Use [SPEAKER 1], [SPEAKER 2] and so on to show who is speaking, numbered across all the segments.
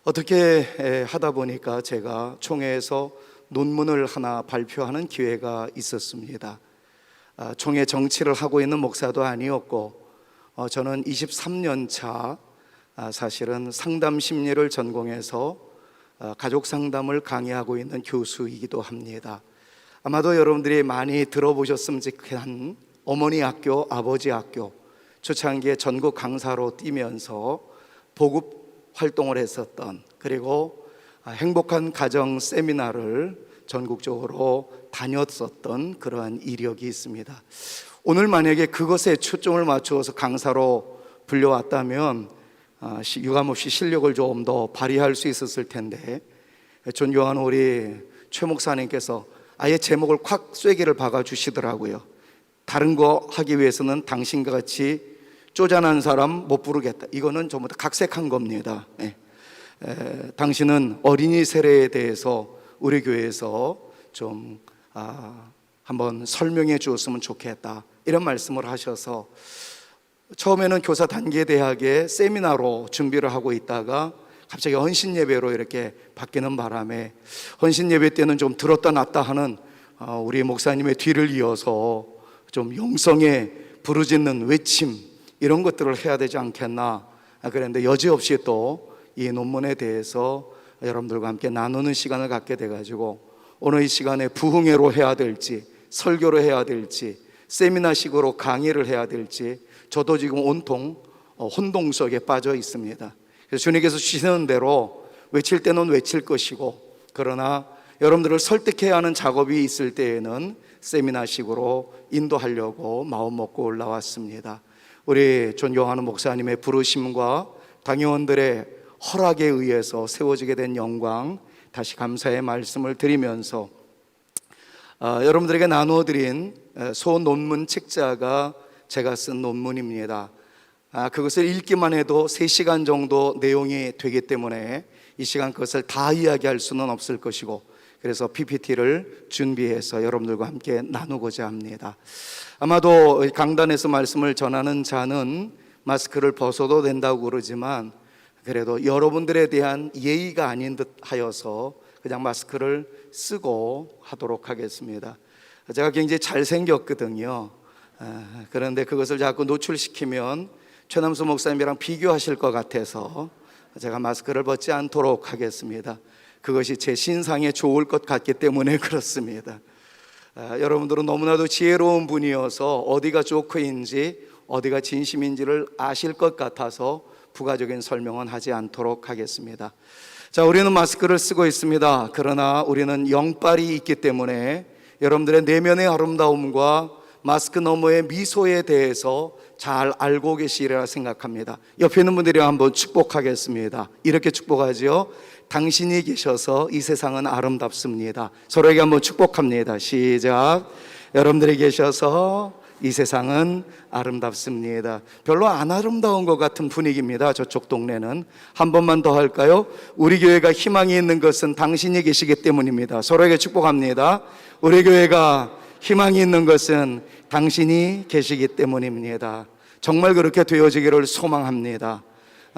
[SPEAKER 1] 어떻게 하다 보니까 제가 총회에서 논문을 하나 발표하는 기회가 있었습니다. 총회 정치를 하고 있는 목사도 아니었고, 저는 23년 차 사실은 상담 심리를 전공해서 가족 상담을 강의하고 있는 교수이기도 합니다. 아마도 여러분들이 많이 들어보셨으면 좋겠는 어머니 학교, 아버지 학교 초창기에 전국 강사로 뛰면서 보급 활동을 했었던, 그리고 행복한 가정 세미나를 전국적으로 다녔었던 그러한 이력이 있습니다. 오늘 만약에 그것에 초점을 맞추어서 강사로 불려왔다면 유감없이 실력을 좀 더 발휘할 수 있었을 텐데, 존경하는 우리 최 목사님께서 아예 제목을 콱 쐐기를 박아주시더라고요. 다른 거 하기 위해서는 당신과 같이 쪼잔한 사람 못 부르겠다. 이거는 전부 다 각색한 겁니다. 당신은 어린이 세례에 대해서 우리 교회에서 좀 한번 설명해 주었으면 좋겠다, 이런 말씀을 하셔서 처음에는 교사 단기 대학에 세미나로 준비를 하고 있다가 갑자기 헌신 예배로 이렇게 바뀌는 바람에, 헌신 예배 때는 좀 들었다 놨다 하는 우리 목사님의 뒤를 이어서 좀 영성에 부르짖는 외침, 이런 것들을 해야 되지 않겠나. 그런데 여지없이 또 이 논문에 대해서 여러분들과 함께 나누는 시간을 갖게 돼가지고, 오늘 이 시간에 부흥회로 해야 될지, 설교로 해야 될지, 세미나식으로 강의를 해야 될지, 저도 지금 온통 혼동석에 빠져 있습니다. 그래서 주님께서 주시는 대로 외칠 때는 외칠 것이고, 그러나 여러분들을 설득해야 하는 작업이 있을 때에는 세미나식으로 인도하려고 마음 먹고 올라왔습니다. 우리 존경하는 목사님의 부르심과 당회원들의 허락에 의해서 세워지게 된 영광, 다시 감사의 말씀을 드리면서 여러분들에게 나누어드린 소논문 책자가 제가 쓴 논문입니다. 그것을 읽기만 해도 3시간 정도 내용이 되기 때문에 이 시간 그것을 다 이야기할 수는 없을 것이고, 그래서 PPT를 준비해서 여러분들과 함께 나누고자 합니다. 아마도 강단에서 말씀을 전하는 자는 마스크를 벗어도 된다고 그러지만, 그래도 여러분들에 대한 예의가 아닌 듯 하여서 그냥 마스크를 쓰고 하도록 하겠습니다. 제가 굉장히 잘생겼거든요. 그런데 그것을 자꾸 노출시키면 최남수 목사님이랑 비교하실 것 같아서 제가 마스크를 벗지 않도록 하겠습니다. 그것이 제 신상에 좋을 것 같기 때문에 그렇습니다. 여러분들은 너무나도 지혜로운 분이어서 어디가 조크인지 어디가 진심인지를 아실 것 같아서 부가적인 설명은 하지 않도록 하겠습니다. 자, 우리는 마스크를 쓰고 있습니다. 그러나 우리는 영빨이 있기 때문에 여러분들의 내면의 아름다움과 마스크 너머의 미소에 대해서 잘 알고 계시리라 생각합니다. 옆에 있는 분들이 한번 축복하겠습니다. 이렇게 축복하죠. 당신이 계셔서 이 세상은 아름답습니다. 서로에게 한번 축복합니다. 시작. 여러분들이 계셔서 이 세상은 아름답습니다. 별로 안 아름다운 것 같은 분위기입니다. 저쪽 동네는. 한 번만 더 할까요? 우리 교회가 희망이 있는 것은 당신이 계시기 때문입니다. 서로에게 축복합니다. 우리 교회가 희망이 있는 것은 당신이 계시기 때문입니다. 정말 그렇게 되어지기를 소망합니다.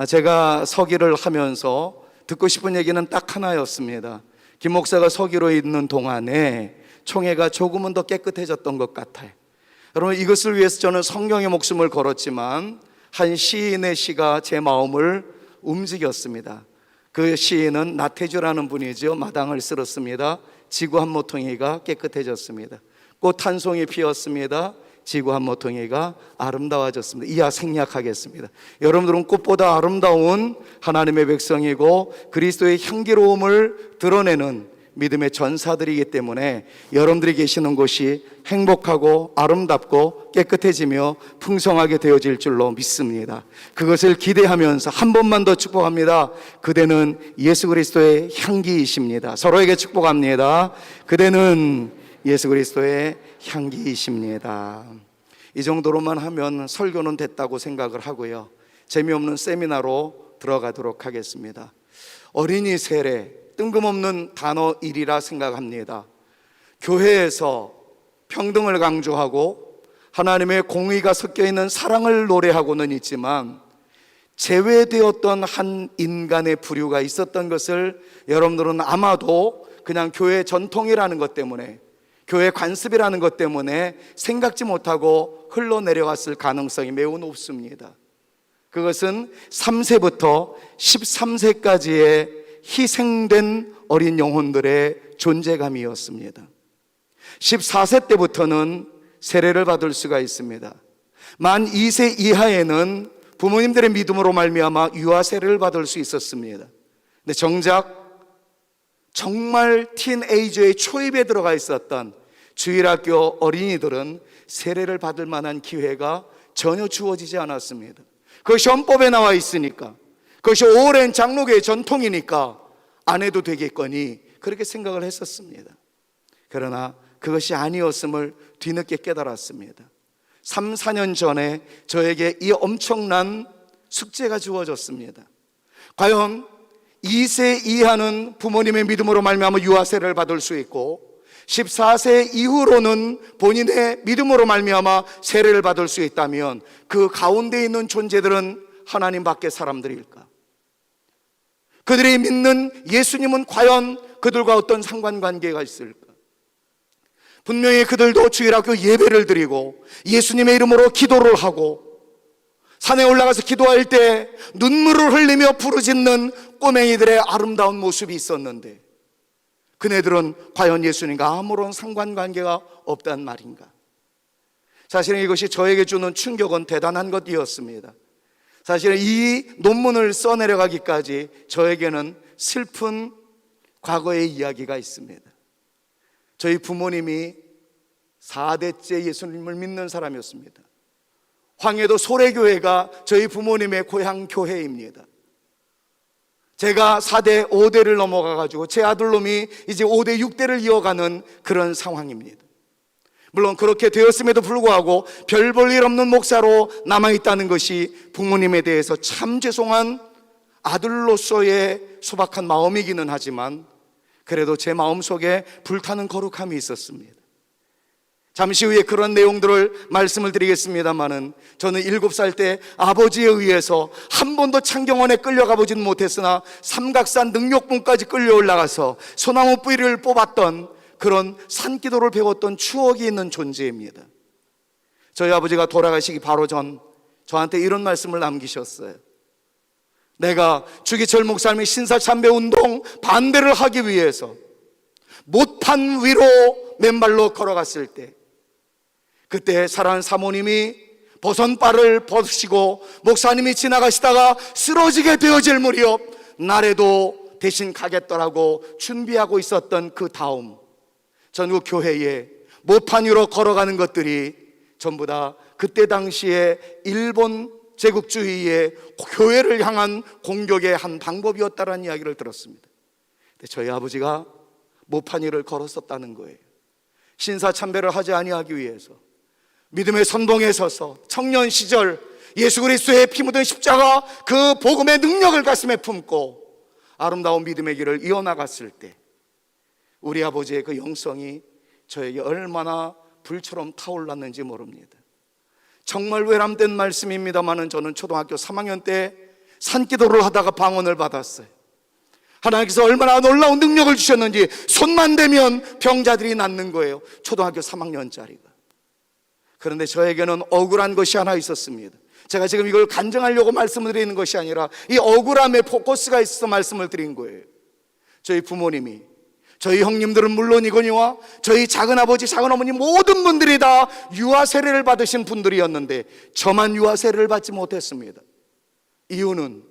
[SPEAKER 1] 제가 서기를 하면서 듣고 싶은 얘기는 딱 하나였습니다. 김 목사가 서기로 있는 동안에 총회가 조금은 더 깨끗해졌던 것 같아요. 여러분, 이것을 위해서 저는 성경의 목숨을 걸었지만 한 시인의 시가 제 마음을 움직였습니다. 그 시인은 나태주라는 분이죠. 마당을 쓸었습니다. 지구 한 모퉁이가 깨끗해졌습니다. 꽃 한 송이 피었습니다. 지구 한 모퉁이가 아름다워졌습니다. 이하 생략하겠습니다. 여러분들은 꽃보다 아름다운 하나님의 백성이고 그리스도의 향기로움을 드러내는 믿음의 전사들이기 때문에 여러분들이 계시는 곳이 행복하고 아름답고 깨끗해지며 풍성하게 되어질 줄로 믿습니다. 그것을 기대하면서 한 번만 더 축복합니다. 그대는 예수 그리스도의 향기이십니다. 서로에게 축복합니다. 그대는 예수 그리스도의 향기이십니다. 이 정도로만 하면 설교는 됐다고 생각을 하고요, 재미없는 세미나로 들어가도록 하겠습니다. 어린이 세례, 뜬금없는 단어일이라 생각합니다. 교회에서 평등을 강조하고 하나님의 공의가 섞여 있는 사랑을 노래하고는 있지만 제외되었던 한 인간의 부류가 있었던 것을 여러분들은 아마도 그냥 교회 전통이라는 것 때문에, 교회 관습이라는 것 때문에 생각지 못하고 흘러내려갔을 가능성이 매우 높습니다. 그것은 3세부터 13세까지의 희생된 어린 영혼들의 존재감이었습니다. 14세 때부터는 세례를 받을 수가 있습니다. 만 2세 이하에는 부모님들의 믿음으로 말미암아 유아 세례를 받을 수 있었습니다. 근데 정작 정말 틴에이저의 초입에 들어가 있었던 주일학교 어린이들은 세례를 받을 만한 기회가 전혀 주어지지 않았습니다. 그것이 헌법에 나와 있으니까, 그것이 오랜 장로교의 전통이니까 안 해도 되겠거니 그렇게 생각을 했었습니다. 그러나 그것이 아니었음을 뒤늦게 깨달았습니다. 3, 4년 전에 저에게 이 엄청난 숙제가 주어졌습니다. 과연 2세 이하는 부모님의 믿음으로 말미암아 유아 세례를 받을 수 있고 14세 이후로는 본인의 믿음으로 말미암아 세례를 받을 수 있다면 그 가운데 있는 존재들은 하나님 밖의 사람들일까? 그들이 믿는 예수님은 과연 그들과 어떤 상관관계가 있을까? 분명히 그들도 주일학교 예배를 드리고 예수님의 이름으로 기도를 하고 산에 올라가서 기도할 때 눈물을 흘리며 부르짖는 꼬맹이들의 아름다운 모습이 있었는데 그네들은 과연 예수님과 아무런 상관관계가 없단 말인가? 사실은 이것이 저에게 주는 충격은 대단한 것이었습니다. 사실은 이 논문을 써내려가기까지 저에게는 슬픈 과거의 이야기가 있습니다. 저희 부모님이 4대째 예수님을 믿는 사람이었습니다. 황해도 소래교회가 저희 부모님의 고향 교회입니다. 제가 4대, 5대를 넘어가가지고 제 아들놈이 이제 5대, 6대를 이어가는 그런 상황입니다. 물론 그렇게 되었음에도 불구하고 별 볼 일 없는 목사로 남아있다는 것이 부모님에 대해서 참 죄송한 아들로서의 소박한 마음이기는 하지만 그래도 제 마음속에 불타는 거룩함이 있었습니다. 잠시 후에 그런 내용들을 말씀을 드리겠습니다마는 저는 7살 때 아버지에 의해서 한 번도 창경원에 끌려가 보지는 못했으나 삼각산 능력봉까지 끌려 올라가서 소나무 뿌리를 뽑았던 그런 산기도를 배웠던 추억이 있는 존재입니다. 저희 아버지가 돌아가시기 바로 전 저한테 이런 말씀을 남기셨어요. 내가 주기철 목사님의 신사참배 운동 반대를 하기 위해서 못판 위로 맨발로 걸어갔을 때 그때 사랑하는 사모님이 버선발을 벗으시고 목사님이 지나가시다가 쓰러지게 되어질 무렵 날에도 대신 가겠더라고 준비하고 있었던 그 다음 전국 교회에 못판 위로 걸어가는 것들이 전부 다 그때 당시에 일본 제국주의의 교회를 향한 공격의 한 방법이었다라는 이야기를 들었습니다. 근데 저희 아버지가 못판 위를 걸었었다는 거예요. 신사참배를 하지 아니하기 위해서 믿음의 선봉에 서서 청년 시절 예수 그리스도의 피 묻은 십자가 그 복음의 능력을 가슴에 품고 아름다운 믿음의 길을 이어나갔을 때 우리 아버지의 그 영성이 저에게 얼마나 불처럼 타올랐는지 모릅니다. 정말 외람된 말씀입니다만은 저는 초등학교 3학년 때 산기도를 하다가 방언을 받았어요. 하나님께서 얼마나 놀라운 능력을 주셨는지 손만 대면 병자들이 낫는 거예요. 초등학교 3학년짜리가. 그런데 저에게는 억울한 것이 하나 있었습니다. 제가 지금 이걸 간증하려고 말씀을 드리는 것이 아니라 이 억울함에 포커스가 있어서 말씀을 드린 거예요. 저희 부모님이, 저희 형님들은 물론이거니와 저희 작은아버지, 작은어머니 모든 분들이 다 유아 세례를 받으신 분들이었는데 저만 유아 세례를 받지 못했습니다. 이유는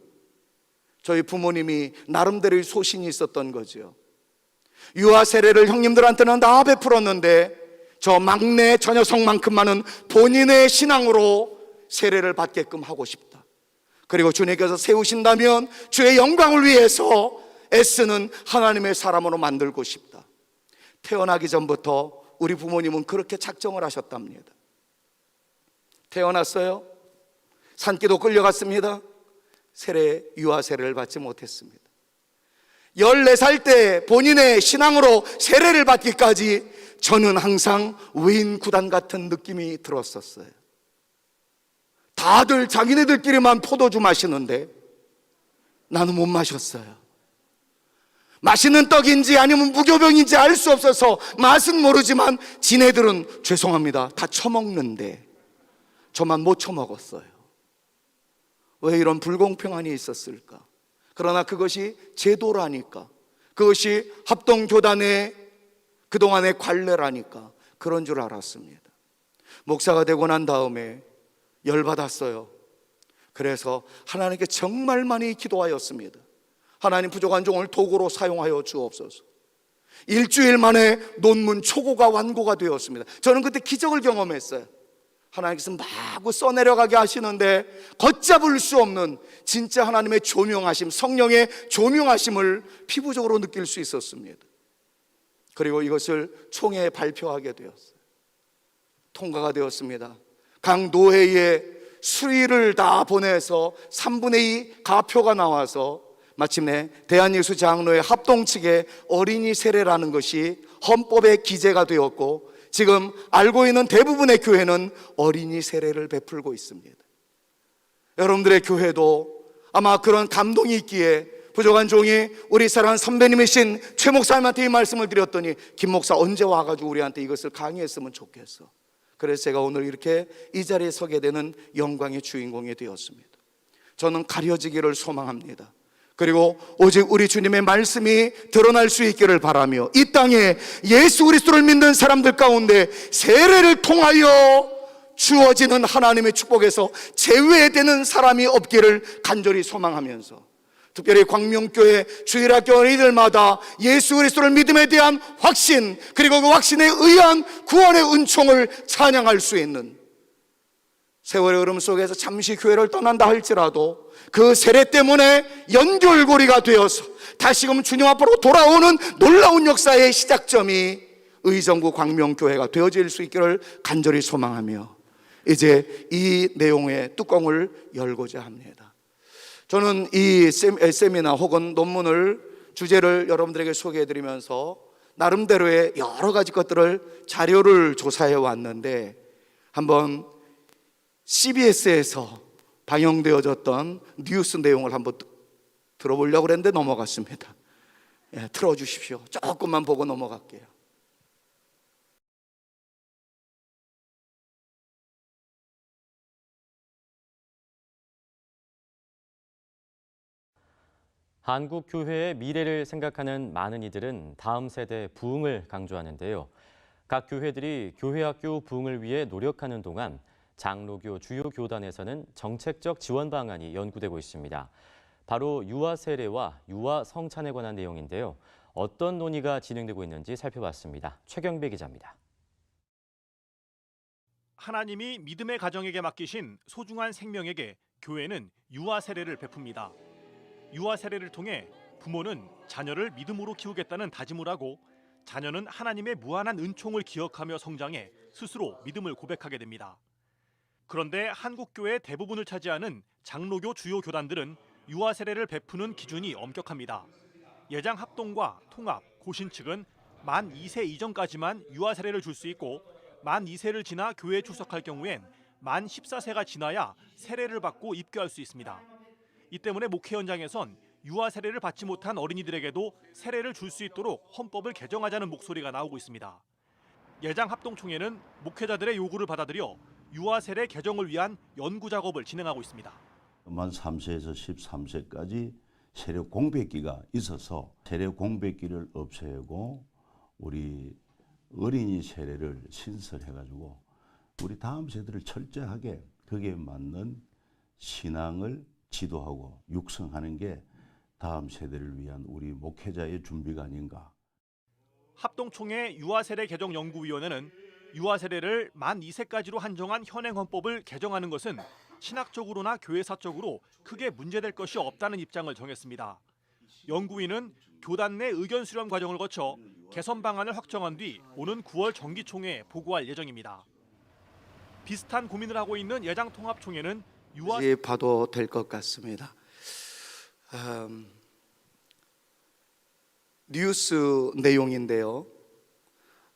[SPEAKER 1] 저희 부모님이 나름대로의 소신이 있었던 거죠. 유아 세례를 형님들한테는 다 베풀었는데 저 막내 저 녀석만큼만은 본인의 신앙으로 세례를 받게끔 하고 싶다. 그리고 주님께서 세우신다면 주의 영광을 위해서 애쓰는 하나님의 사람으로 만들고 싶다. 태어나기 전부터 우리 부모님은 그렇게 작정을 하셨답니다. 태어났어요. 산기도 끌려갔습니다. 유아 세례를 받지 못했습니다. 14살 때 본인의 신앙으로 세례를 받기까지 저는 항상 외인 구단 같은 느낌이 들었었어요. 다들 자기네들끼리만 포도주 마시는데 나는 못 마셨어요. 맛있는 떡인지 아니면 무교병인지 알 수 없어서 맛은 모르지만 지네들은 죄송합니다 다 처먹는데 저만 못 처먹었어요. 왜 이런 불공평함이 있었을까? 그러나 그것이 제도라니까, 그것이 합동교단의 그동안의 관례라니까 그런 줄 알았습니다. 목사가 되고 난 다음에 열받았어요. 그래서 하나님께 정말 많이 기도하였습니다. 하나님, 부족한 종을 도구로 사용하여 주옵소서. 일주일 만에 논문 초고가 완고가 되었습니다. 저는 그때 기적을 경험했어요. 하나님께서 마구 써내려가게 하시는데 걷잡을 수 없는 진짜 하나님의 조명하심, 성령의 조명하심을 피부적으로 느낄 수 있었습니다. 그리고 이것을 총회에 발표하게 되었어요. 통과가 되었습니다. 각 노회에 수의를 다 보내서 3분의 2 가표가 나와서 마침내 대한예수장로회 합동 측의 어린이 세례라는 것이 헌법에 기재가 되었고, 지금 알고 있는 대부분의 교회는 어린이 세례를 베풀고 있습니다. 여러분들의 교회도 아마 그런 감동이 있기에 부족한 종이 우리 사랑하는 선배님이신 최 목사님한테 이 말씀을 드렸더니, 김 목사 언제 와가지고 우리한테 이것을 강의했으면 좋겠어. 그래서 제가 오늘 이렇게 이 자리에 서게 되는 영광의 주인공이 되었습니다. 저는 가려지기를 소망합니다. 그리고 오직 우리 주님의 말씀이 드러날 수 있기를 바라며, 이 땅에 예수 그리스도를 믿는 사람들 가운데 세례를 통하여 주어지는 하나님의 축복에서 제외되는 사람이 없기를 간절히 소망하면서, 특별히 광명교회 주일학교 어린이들마다 예수 그리스도를 믿음에 대한 확신, 그리고 그 확신에 의한 구원의 은총을 찬양할 수 있는, 세월의 흐름 속에서 잠시 교회를 떠난다 할지라도 그 세례 때문에 연결고리가 되어서 다시금 주님 앞으로 돌아오는 놀라운 역사의 시작점이 의정부 광명교회가 되어질 수 있기를 간절히 소망하며, 이제 이 내용의 뚜껑을 열고자 합니다. 저는 이 세미나 혹은 논문을, 주제를 여러분들에게 소개해드리면서 나름대로의 여러 가지 것들을, 자료를 조사해 왔는데, 한번 CBS에서 방영되어졌던 뉴스 내용을 한번 들어보려고 그랬는데 넘어갔습니다. 틀어주십시오. 조금만 보고 넘어갈게요.
[SPEAKER 2] 한국 교회의 미래를 생각하는 많은 이들은 다음 세대 부흥을 강조하는데요. 각 교회들이 교회학교 부흥을 위해 노력하는 동안 장로교 주요 교단에서는 정책적 지원 방안이 연구되고 있습니다. 바로 유아 세례와 유아 성찬에 관한 내용인데요. 어떤 논의가 진행되고 있는지 살펴봤습니다. 최경배 기자입니다.
[SPEAKER 3] 하나님이 믿음의 가정에게 맡기신 소중한 생명에게 교회는 유아 세례를 베풉니다. 유아 세례를 통해 부모는 자녀를 믿음으로 키우겠다는 다짐을 하고, 자녀는 하나님의 무한한 은총을 기억하며 성장해 스스로 믿음을 고백하게 됩니다. 그런데 한국 교회의 대부분을 차지하는 장로교 주요 교단들은 유아 세례를 베푸는 기준이 엄격합니다. 예장 합동과 통합, 고신 측은 만 2세 이전까지만 유아 세례를 줄 수 있고, 만 2세를 지나 교회에 출석할 경우엔 만 14세가 지나야 세례를 받고 입교할 수 있습니다. 이 때문에 목회 현장에선 유아 세례를 받지 못한 어린이들에게도 세례를 줄 수 있도록 헌법을 개정하자는 목소리가 나오고 있습니다. 예장 합동총회는 목회자들의 요구를 받아들여 유아 세례 개정을 위한 연구 작업을 진행하고 있습니다.
[SPEAKER 4] 만 3세에서 13세까지 세례 공백기가 있어서 세례 공백기를 없애고 우리 어린이 세례를 신설해가지고 우리 다음 세대를 철저하게 거기에 맞는 신앙을 지도하고 육성하는 게 다음 세대를 위한 우리 목회자의 준비가 아닌가.
[SPEAKER 3] 합동총회 유아세례 개정 연구위원회는 유아 세례를 만 2세까지로 한정한 현행 헌법을 개정하는 것은 신학적으로나 교회사적으로 크게 문제될 것이 없다는 입장을 정했습니다. 연구위는 교단 내 의견 수렴 과정을 거쳐 개선 방안을 확정한 뒤 오는 9월 정기총회에 보고할 예정입니다. 비슷한 고민을 하고 있는 예장통합총회는 유아
[SPEAKER 1] 봐도 될 것 같습니다. 뉴스 내용인데요.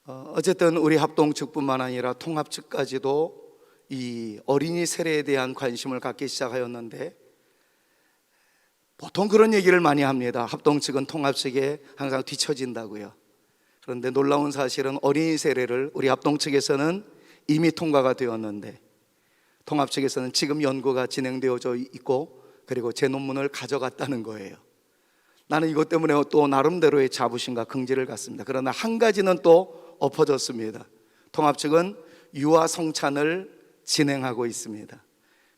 [SPEAKER 1] 어쨌든 우리 합동 측뿐만 아니라 통합 측까지도 이 어린이 세례에 대한 관심을 갖기 시작하였는데, 보통 그런 얘기를 많이 합니다. 합동 측은 통합 측에 항상 뒤처진다고요. 그런데 놀라운 사실은 어린이 세례를 우리 합동 측에서는 이미 통과가 되었는데, 통합 측에서는 지금 연구가 진행되어져 있고, 그리고 제 논문을 가져갔다는 거예요. 나는 이것 때문에 또 나름대로의 자부심과 긍지를 갖습니다. 그러나 한 가지는 또 엎어졌습니다. 통합 측은 유아 성찬을 진행하고 있습니다.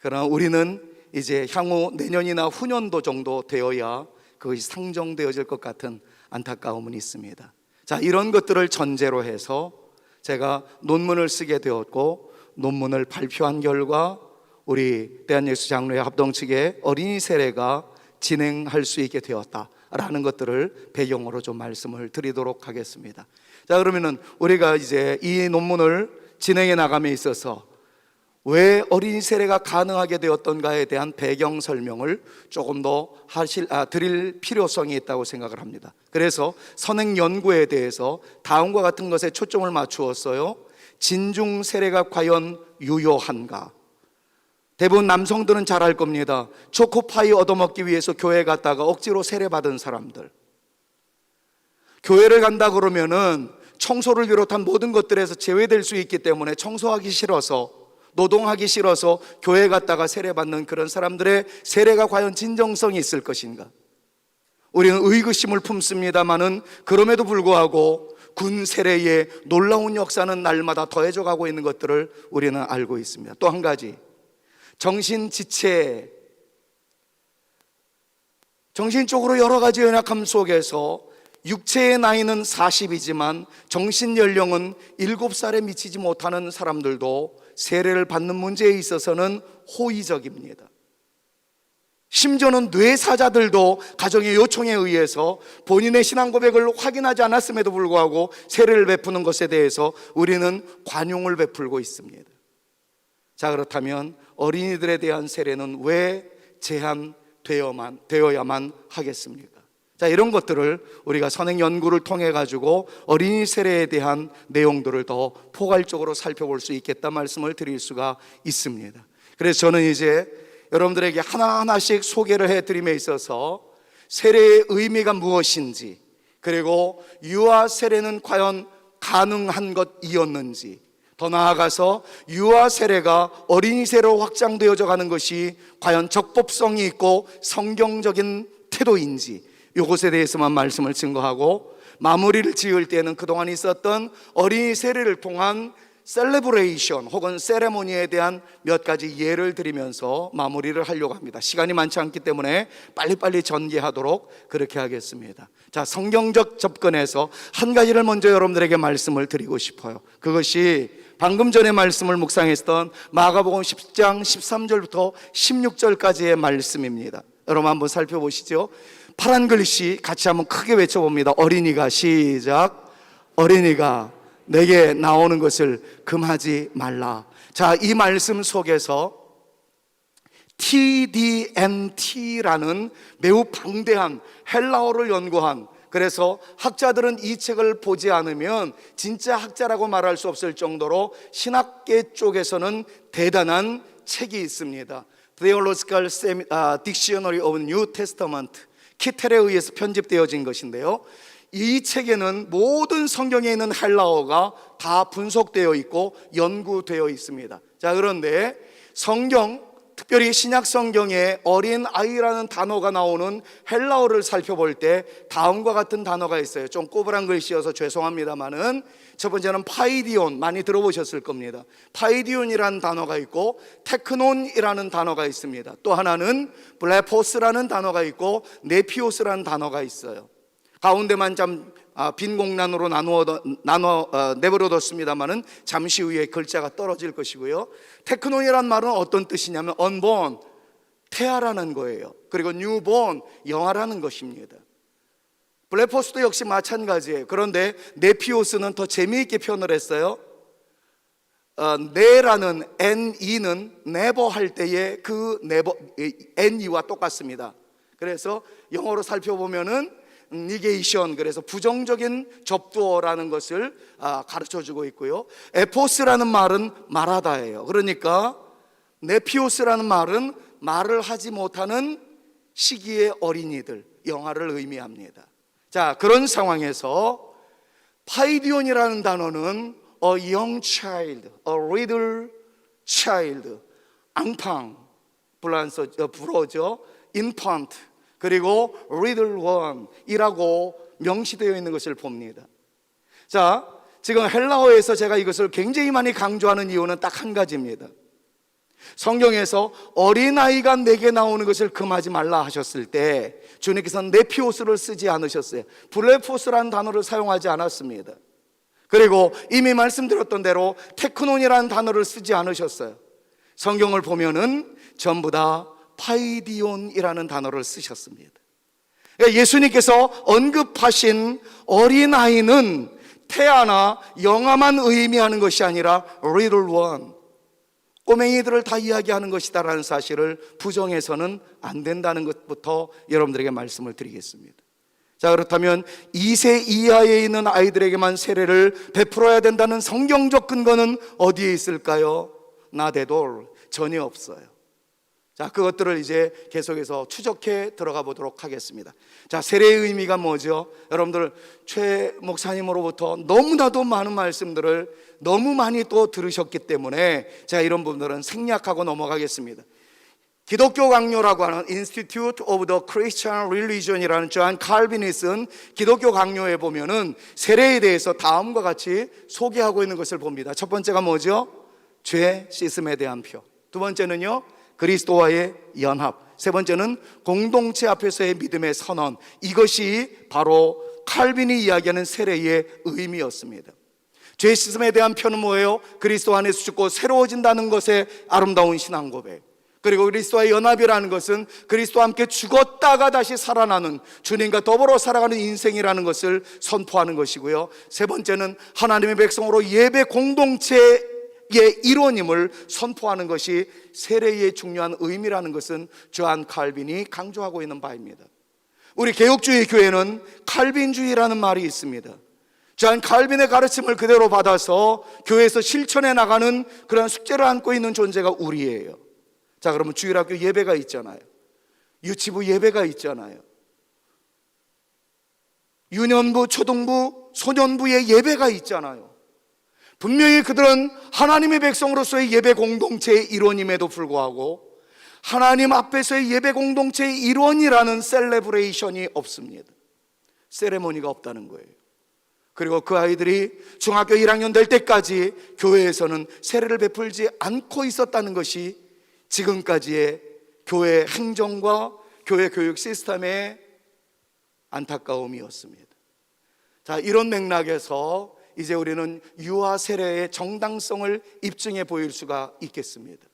[SPEAKER 1] 그러나 우리는 이제 향후 내년이나 후년도 정도 되어야 그것이 상정되어질 것 같은 안타까움은 있습니다. 자, 이런 것들을 전제로 해서 제가 논문을 쓰게 되었고, 논문을 발표한 결과 우리 대한예수 장로회 합동 측의 어린이 세례가 진행할 수 있게 되었다라는 것들을 배경으로 좀 말씀을 드리도록 하겠습니다. 자, 그러면은 우리가 이제 이 논문을 진행해 나감에 있어서 왜 어린이 세례가 가능하게 되었던가에 대한 배경 설명을 조금 더 드릴 필요성이 있다고 생각을 합니다. 그래서 선행 연구에 대해서 다음과 같은 것에 초점을 맞추었어요. 진중 세례가 과연 유효한가? 대부분 남성들은 잘 알 겁니다. 초코파이 얻어먹기 위해서 교회 갔다가 억지로 세례받은 사람들. 교회를 간다 그러면은 청소를 비롯한 모든 것들에서 제외될 수 있기 때문에 청소하기 싫어서, 노동하기 싫어서 교회 갔다가 세례받는 그런 사람들의 세례가 과연 진정성이 있을 것인가? 우리는 의구심을 품습니다마는 그럼에도 불구하고 군 세례의 놀라운 역사는 날마다 더해져 가고 있는 것들을 우리는 알고 있습니다. 또 한 가지, 정신지체, 정신적으로 여러 가지 연약함 속에서 육체의 나이는 40이지만 정신 연령은 7살에 미치지 못하는 사람들도 세례를 받는 문제에 있어서는 호의적입니다. 심지어는 뇌사자들도 가정의 요청에 의해서 본인의 신앙 고백을 확인하지 않았음에도 불구하고 세례를 베푸는 것에 대해서 우리는 관용을 베풀고 있습니다. 자, 그렇다면 어린이들에 대한 세례는 왜 제한되어야만 하겠습니까? 자, 이런 것들을 우리가 선행 연구를 통해 가지고 어린이 세례에 대한 내용들을 더 포괄적으로 살펴볼 수 있겠다 말씀을 드릴 수가 있습니다. 그래서 저는 이제 여러분들에게 하나하나씩 소개를 해드림에 있어서 세례의 의미가 무엇인지, 그리고 유아 세례는 과연 가능한 것이었는지, 더 나아가서 유아 세례가 어린이 세례로 확장되어져 가는 것이 과연 적법성이 있고 성경적인 태도인지, 이것에 대해서만 말씀을 증거하고, 마무리를 지을 때는 그동안 있었던 어린이 세례를 통한 셀레브레이션 혹은 세레모니에 대한 몇 가지 예를 드리면서 마무리를 하려고 합니다. 시간이 많지 않기 때문에 빨리빨리 전개하도록 그렇게 하겠습니다. 자, 성경적 접근에서 한 가지를 먼저 여러분들에게 말씀을 드리고 싶어요. 그것이 방금 전에 말씀을 묵상했던 마가복음 10장 13절부터 16절까지의 말씀입니다. 여러분 한번 살펴보시죠. 파란 글씨 같이 한번 크게 외쳐봅니다. 어린이가, 시작. 어린이가 내게 나오는 것을 금하지 말라. 자, 이 말씀 속에서 TDNT라는 매우 방대한 헬라어를 연구한, 그래서 학자들은 이 책을 보지 않으면 진짜 학자라고 말할 수 없을 정도로 신학계 쪽에서는 대단한 책이 있습니다. Theological Dictionary of New Testament, 키텔에 의해서 편집되어진 것인데요, 이 책에는 모든 성경에 있는 헬라어가 다 분석되어 있고 연구되어 있습니다. 자, 그런데 성경, 특별히 신약 성경에 어린 아이라는 단어가 나오는 헬라어를 살펴볼 때 다음과 같은 단어가 있어요. 좀 꼬부랑 글씨여서 죄송합니다만은, 첫 번째는 파이디온, 많이 들어보셨을 겁니다. 파이디온이라는 단어가 있고 테크논이라는 단어가 있습니다. 또 하나는 블레포스라는 단어가 있고 네피오스라는 단어가 있어요. 가운데만 좀 빈 공란으로 내버려뒀습니다만은 잠시 후에 글자가 떨어질 것이고요. 테크논이란 말은 어떤 뜻이냐면 unborn, 태아라는 거예요. 그리고 newborn, 영아라는 것입니다. 블레포스도 역시 마찬가지예요. 그런데 네피오스는 더 재미있게 표현을 했어요. 네라는 NE는 never 할 때의 그 never, NE와 똑같습니다. 그래서 영어로 살펴보면은 니게이션, 그래서 부정적인 접두어라는 것을 가르쳐주고 있고요. 에포스라는 말은 말하다예요. 그러니까 네피오스라는 말은 말을 하지 못하는 시기의 어린이들, 영아를 의미합니다. 자, 그런 상황에서 파이디온이라는 단어는 a young child, a little child, 앙팡, 불어죠, infant, 그리고 little one 이라고 명시되어 있는 것을 봅니다. 자, 지금 헬라어에서 제가 이것을 굉장히 많이 강조하는 이유는 딱 한 가지입니다. 성경에서 어린아이가 내게 나오는 것을 금하지 말라 하셨을 때 주님께서는 네피오스를 쓰지 않으셨어요. 블레포스라는 단어를 사용하지 않았습니다. 그리고 이미 말씀드렸던 대로 테크논이라는 단어를 쓰지 않으셨어요. 성경을 보면은 전부 다 파이디온이라는 단어를 쓰셨습니다. 예수님께서 언급하신 어린아이는 태아나 영아만 의미하는 것이 아니라 little one, 꼬맹이들을 다 이야기하는 것이다라는 사실을 부정해서는 안 된다는 것부터 여러분들에게 말씀을 드리겠습니다. 자, 그렇다면 2세 이하에 있는 아이들에게만 세례를 베풀어야 된다는 성경적 근거는 어디에 있을까요? Not at all, 전혀 없어요. 자, 그것들을 이제 계속해서 추적해 들어가 보도록 하겠습니다. 자, 세례의 의미가 뭐죠? 여러분들 최 목사님으로부터 너무나도 많은 말씀들을 너무 많이 또 들으셨기 때문에 제가 이런 부분들은 생략하고 넘어가겠습니다. 기독교 강요라고 하는 Institute of the Christian Religion이라는 존 칼빈이 쓴 기독교 강요에 보면은 세례에 대해서 다음과 같이 소개하고 있는 것을 봅니다. 첫 번째가 뭐죠? 죄 씻음에 대한 표. 두 번째는요, 그리스도와의 연합. 세 번째는 공동체 앞에서의 믿음의 선언. 이것이 바로 칼빈이 이야기하는 세례의 의미였습니다. 죄 씻음에 대한 표는 뭐예요? 그리스도 안에서 죽고 새로워진다는 것의 아름다운 신앙 고백. 그리고 그리스도와의 연합이라는 것은 그리스도와 함께 죽었다가 다시 살아나는, 주님과 더불어 살아가는 인생이라는 것을 선포하는 것이고요. 세 번째는 하나님의 백성으로 예배 공동체의 일원임을 선포하는 것이 세례의 중요한 의미라는 것은 존 칼빈이 강조하고 있는 바입니다. 우리 개혁주의 교회는 칼빈주의라는 말이 있습니다. 존 칼빈의 가르침을 그대로 받아서 교회에서 실천해 나가는 그런 숙제를 안고 있는 존재가 우리예요. 자, 그러면 주일학교 예배가 있잖아요. 유치부 예배가 있잖아요. 유년부, 초등부, 소년부의 예배가 있잖아요. 분명히 그들은 하나님의 백성으로서의 예배 공동체의 일원임에도 불구하고 하나님 앞에서의 예배 공동체의 일원이라는 셀레브레이션이 없습니다. 세레모니가 없다는 거예요. 그리고 그 아이들이 중학교 1학년 될 때까지 교회에서는 세례를 베풀지 않고 있었다는 것이 지금까지의 교회 행정과 교회 교육 시스템의 안타까움이었습니다. 자, 이런 맥락에서 이제 우리는 유아 세례의 정당성을 입증해 보일 수가 있겠습니다.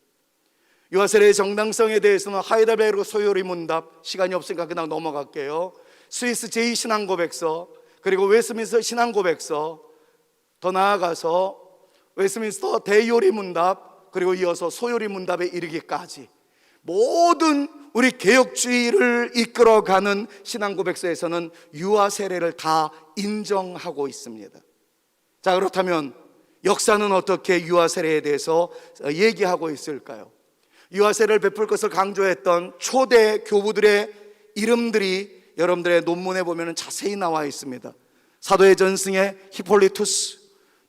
[SPEAKER 1] 유아 세례의 정당성에 대해서는 하이델베르크 소요리 문답, 시간이 없으니까 그냥 넘어갈게요. 스위스 제2신앙고백서, 그리고 웨스민스터 신앙고백서, 더 나아가서 웨스민스터 대요리 문답, 그리고 이어서 소요리 문답에 이르기까지 모든 우리 개혁주의를 이끌어가는 신앙고백서에서는 유아 세례를 다 인정하고 있습니다. 자, 그렇다면 역사는 어떻게 유아 세례에 대해서 얘기하고 있을까요? 유아 세례를 베풀 것을 강조했던 초대 교부들의 이름들이 여러분들의 논문에 보면 자세히 나와 있습니다. 사도의 전승의 히폴리투스,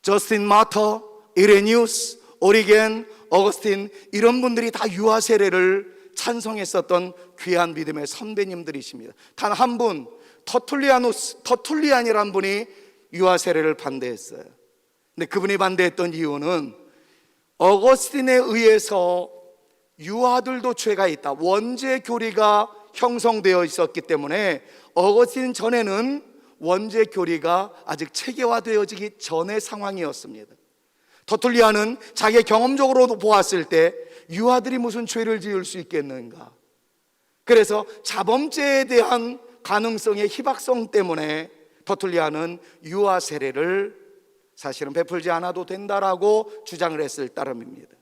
[SPEAKER 1] 저스틴 마터, 이레니우스, 오리겐, 어거스틴, 이런 분들이 다 유아 세례를 찬성했었던 귀한 믿음의 선배님들이십니다. 단 한 분, 터툴리안이라는 분이 유아 세례를 반대했어요. 근데 그분이 반대했던 이유는 어거스틴에 의해서 유아들도 죄가 있다, 원죄 교리가 형성되어 있었기 때문에 어거스틴 전에는 원죄 교리가 아직 체계화되어지기 전의 상황이었습니다. 터툴리안은 자기의 경험적으로 보았을 때 유아들이 무슨 죄를 지을 수 있겠는가, 그래서 자범죄에 대한 가능성의 희박성 때문에 터툴리안은 유아 세례를 사실은 베풀지 않아도 된다라고 주장을 했을 따름입니다.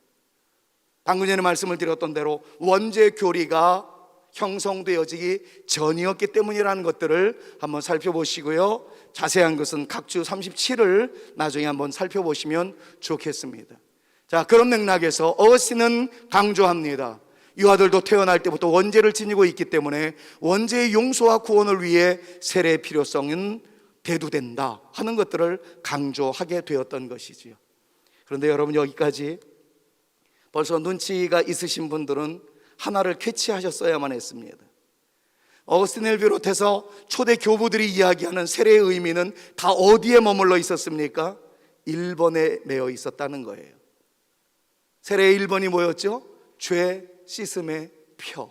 [SPEAKER 1] 방금 전에 말씀을 드렸던 대로 원죄 교리가 형성되어지기 전이었기 때문이라는 것들을 한번 살펴보시고요. 자세한 것은 각주 37을 나중에 한번 살펴보시면 좋겠습니다. 자, 그런 맥락에서 어거스틴은 강조합니다. 유아들도 태어날 때부터 원죄를 지니고 있기 때문에 원죄의 용서와 구원을 위해 세례의 필요성은 대두된다 하는 것들을 강조하게 되었던 것이지요. 그런데 여러분, 여기까지 벌써 눈치가 있으신 분들은 하나를 캐치하셨어야만 했습니다. 어거스틴을 비롯해서 초대 교부들이 이야기하는 세례의 의미는 다 어디에 머물러 있었습니까? 1번에 매여 있었다는 거예요. 세례의 1번이 뭐였죠? 죄 씻음의 표.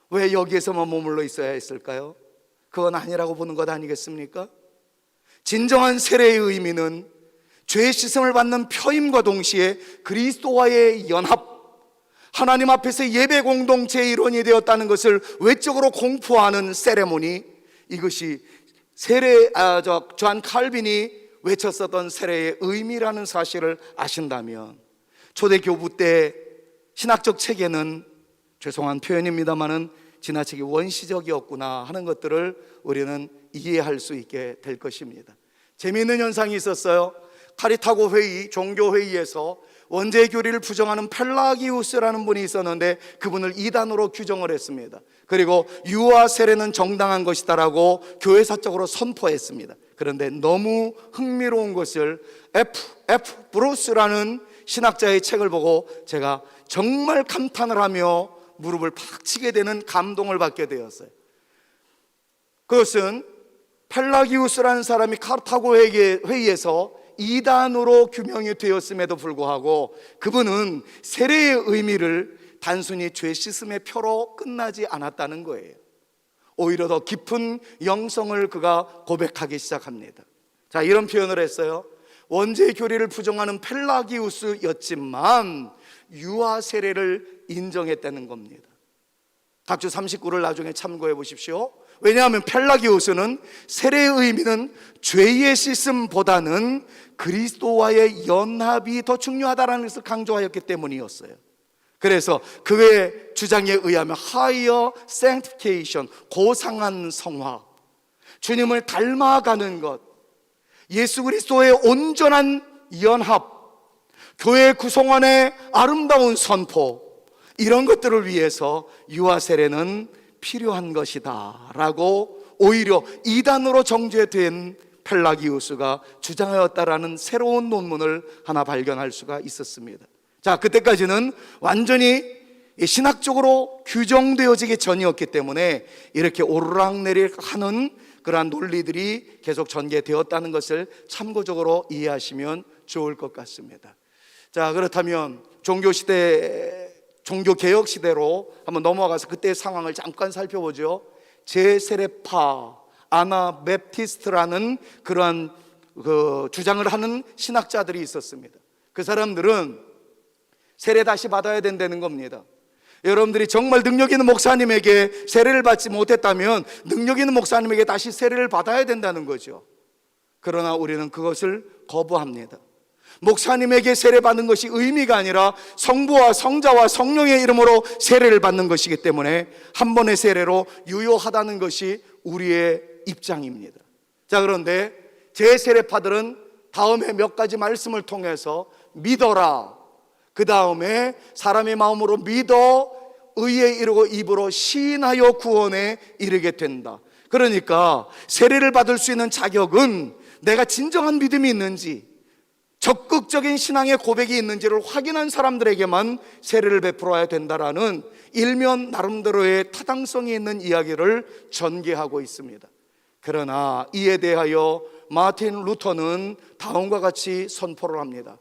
[SPEAKER 1] 왜 여기에서만 머물러 있어야 했을까요? 그건 아니라고 보는 것 아니겠습니까? 진정한 세례의 의미는 죄 씻음을 받는 표임과 동시에 그리스도와의 연합, 하나님 앞에서 예배 공동체의 일원이 되었다는 것을 외적으로 공포하는 세레모니, 이것이 존 칼빈이 외쳤었던 세례의 의미라는 사실을 아신다면, 초대교부 때 신학적 체계는, 죄송한 표현입니다마는 지나치게 원시적이었구나 하는 것들을 우리는 이해할 수 있게 될 것입니다. 재미있는 현상이 있었어요. 카리타고 회의, 종교회의에서 원죄 교리를 부정하는 펠라기우스라는 분이 있었는데 그분을 이단으로 규정을 했습니다. 그리고 유아 세례는 정당한 것이다라고 교회사적으로 선포했습니다. 그런데 너무 흥미로운 것을 F. 브루스라는 신학자의 책을 보고 제가 정말 감탄을 하며 무릎을 팍 치게 되는 감동을 받게 되었어요. 그것은 펠라기우스라는 사람이 카르타고 회의에서 이단으로 규명이 되었음에도 불구하고 그분은 세례의 의미를 단순히 죄 씻음의 표로 끝나지 않았다는 거예요. 오히려 더 깊은 영성을 그가 고백하기 시작합니다. 자, 이런 표현을 했어요. 원죄 교리를 부정하는 펠라기우스였지만 유아 세례를 인정했다는 겁니다. 각주 39를 나중에 참고해 보십시오. 왜냐하면 펠라기우스는 세례의 의미는 죄의 씻음보다는 그리스도와의 연합이 더 중요하다는 것을 강조하였기 때문이었어요. 그래서 그의 주장에 의하면 higher sanctification, 고상한 성화, 주님을 닮아가는 것, 예수 그리스도의 온전한 연합, 교회 구성원의 아름다운 선포, 이런 것들을 위해서 유아 세례는 필요한 것이다 라고 오히려 이단으로 정죄된 펠라기우스가 주장하였다라는 새로운 논문을 하나 발견할 수가 있었습니다. 자, 그때까지는 완전히 신학적으로 규정되어지기 전이었기 때문에 이렇게 오르락내리락 하는 그러한 논리들이 계속 전개되었다는 것을 참고적으로 이해하시면 좋을 것 같습니다. 자, 그렇다면 종교개혁 시대로 한번 넘어가서 그때의 상황을 잠깐 살펴보죠. 제세례파 아나베프티스트라는 그러한 주장을 하는 신학자들이 있었습니다. 그 사람들은 세례 다시 받아야 된다는 겁니다. 여러분들이 정말 능력 있는 목사님에게 세례를 받지 못했다면 능력 있는 목사님에게 다시 세례를 받아야 된다는 거죠. 그러나 우리는 그것을 거부합니다. 목사님에게 세례받는 것이 의미가 아니라 성부와 성자와 성령의 이름으로 세례를 받는 것이기 때문에 한 번의 세례로 유효하다는 것이 우리의 입장입니다. 자, 그런데 제세례파들은 다음에 몇 가지 말씀을 통해서 믿어라, 그 다음에 사람의 마음으로 믿어 의에 이르고 입으로 시인하여 구원에 이르게 된다. 그러니까 세례를 받을 수 있는 자격은 내가 진정한 믿음이 있는지, 적극적인 신앙의 고백이 있는지를 확인한 사람들에게만 세례를 베풀어야 된다라는 일면 나름대로의 타당성이 있는 이야기를 전개하고 있습니다. 그러나 이에 대하여 마틴 루터는 다음과 같이 선포를 합니다.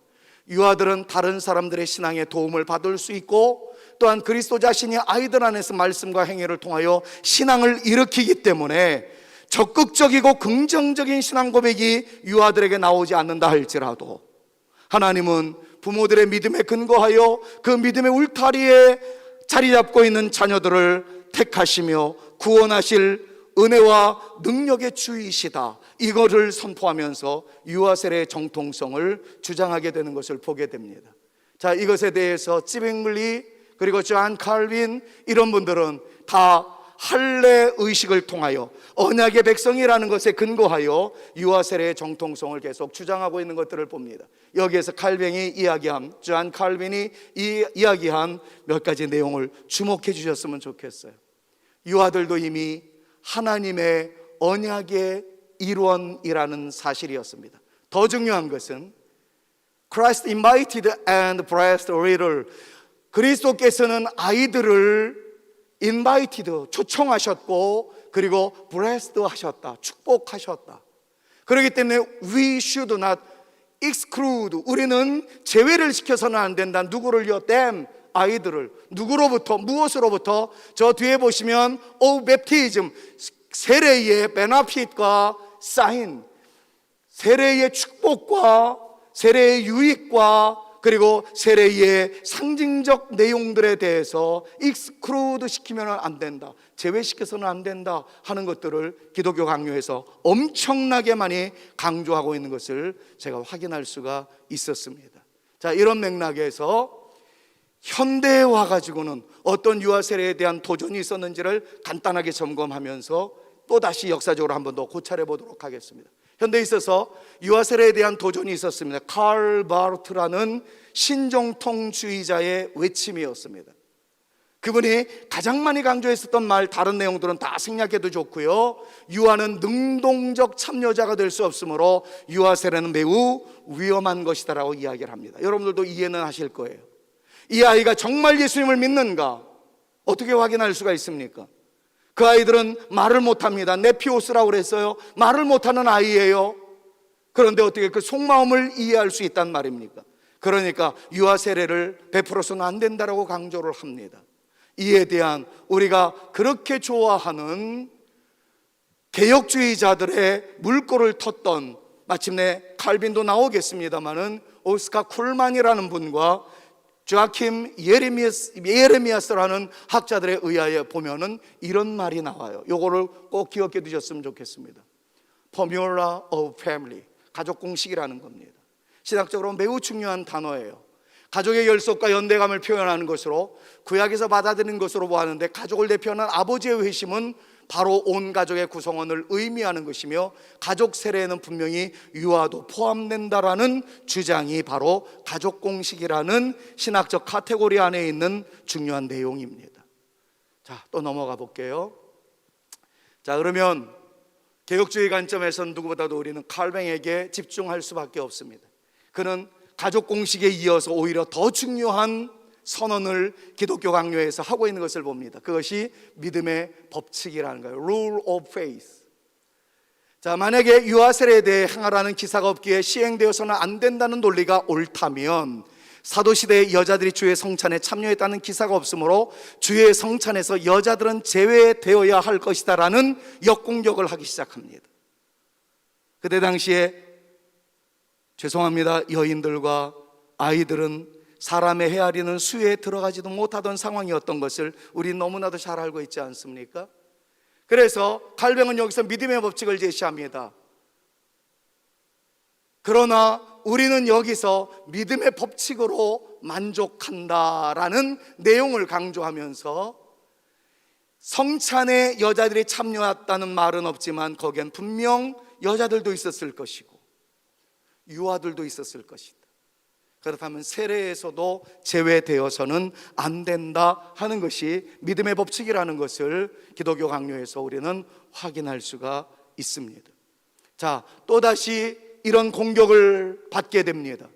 [SPEAKER 1] 유아들은 다른 사람들의 신앙에 도움을 받을 수 있고 또한 그리스도 자신이 아이들 안에서 말씀과 행위를 통하여 신앙을 일으키기 때문에 적극적이고 긍정적인 신앙 고백이 유아들에게 나오지 않는다 할지라도 하나님은 부모들의 믿음에 근거하여 그 믿음의 울타리에 자리 잡고 있는 자녀들을 택하시며 구원하실 은혜와 능력의 주이시다, 이거를 선포하면서 유아 세례의 정통성을 주장하게 되는 것을 보게 됩니다. 자, 이것에 대해서 찌빙글리 그리고 존 칼빈 이런 분들은 다 할례 의식을 통하여 언약의 백성이라는 것에 근거하여 유아 세례의 정통성을 계속 주장하고 있는 것들을 봅니다. 여기에서 칼뱅이 이야기한, 존 칼빈이 이야기한 몇 가지 내용을 주목해 주셨으면 좋겠어요. 유아들도 이미 하나님의 언약의 일원이라는 사실이었습니다. 더 중요한 것은 Christ invited and blessed little, 그리스도께서는 아이들을 invited, 초청하셨고, 그리고 blessed 하셨다, 축복하셨다. 그렇기 때문에 we should not exclude, 우리는 제외를 시켜서는 안 된다. 누구를요? them, 아이들을. 누구로부터? 무엇으로부터? 저 뒤에 보시면 of baptism, 세례의 benefit과 sign, 세례의 축복과 세례의 유익과 그리고 세례의 상징적 내용들에 대해서 exclude 시키면 안 된다, 제외시켜서는 안 된다 하는 것들을 기독교 강요에서 엄청나게 많이 강조하고 있는 것을 제가 확인할 수가 있었습니다. 자, 이런 맥락에서 현대에 와가지고는 어떤 유아 세례에 대한 도전이 있었는지를 간단하게 점검하면서 또다시 역사적으로 한 번 더 고찰해 보도록 하겠습니다. 현대에 있어서 유아 세례에 대한 도전이 있었습니다. 칼 바르트라는 신정통주의자의 외침이었습니다. 그분이 가장 많이 강조했었던 말, 다른 내용들은 다 생략해도 좋고요, 유아는 능동적 참여자가 될 수 없으므로 유아 세례는 매우 위험한 것이다라고 이야기를 합니다. 여러분들도 이해는 하실 거예요. 이 아이가 정말 예수님을 믿는가 어떻게 확인할 수가 있습니까? 그 아이들은 말을 못합니다. 네피오스라고 그랬어요. 말을 못하는 아이예요. 그런데 어떻게 그 속마음을 이해할 수 있단 말입니까? 그러니까 유아 세례를 베풀어서는 안 된다라고 강조를 합니다. 이에 대한 우리가 그렇게 좋아하는 개혁주의자들의 물꼬를 텄던, 마침내 칼빈도 나오겠습니다마는 오스카 쿨만이라는 분과 조아킴 예레미야스라는 학자들에 의하여 보면은 이런 말이 나와요. 요거를 꼭 기억해 두셨으면 좋겠습니다. Formula of Family, 가족 공식이라는 겁니다. 신학적으로 매우 중요한 단어예요. 가족의 열속과 연대감을 표현하는 것으로, 구약에서 받아들인 것으로 보았는데, 가족을 대표하는 아버지의 회심은 바로 온 가족의 구성원을 의미하는 것이며, 가족 세례에는 분명히 유아도 포함된다라는 주장이 바로 가족 공식이라는 신학적 카테고리 안에 있는 중요한 내용입니다. 자, 또 넘어가 볼게요. 자, 그러면 개혁주의 관점에서는 누구보다도 우리는 칼뱅에게 집중할 수밖에 없습니다. 그는 가족 공식에 이어서 오히려 더 중요한 선언을 기독교 강요에서 하고 있는 것을 봅니다. 그것이 믿음의 법칙이라는 거예요. Rule of faith. 자, 만약에 유아 세례에 대해 행하라는 기사가 없기에 시행되어서는 안 된다는 논리가 옳다면, 사도시대의 여자들이 주의 성찬에 참여했다는 기사가 없으므로 주의 성찬에서 여자들은 제외되어야 할 것이다라는 역공격을 하기 시작합니다. 그때 당시에 죄송합니다, 여인들과 아이들은 사람의 헤아리는 수에 들어가지도 못하던 상황이었던 것을 우리 너무나도 잘 알고 있지 않습니까? 그래서 칼뱅은 여기서 믿음의 법칙을 제시합니다. 그러나 우리는 여기서 믿음의 법칙으로 만족한다라는 내용을 강조하면서, 성찬에 여자들이 참여했다는 말은 없지만 거기엔 분명 여자들도 있었을 것이고 유아들도 있었을 것이다. 그렇다면 세례에서도 제외되어서는 안 된다 하는 것이 믿음의 법칙이라는 것을 기독교 강요에서 우리는 확인할 수가 있습니다. 자, 또다시 이런 공격을 받게 됩니다.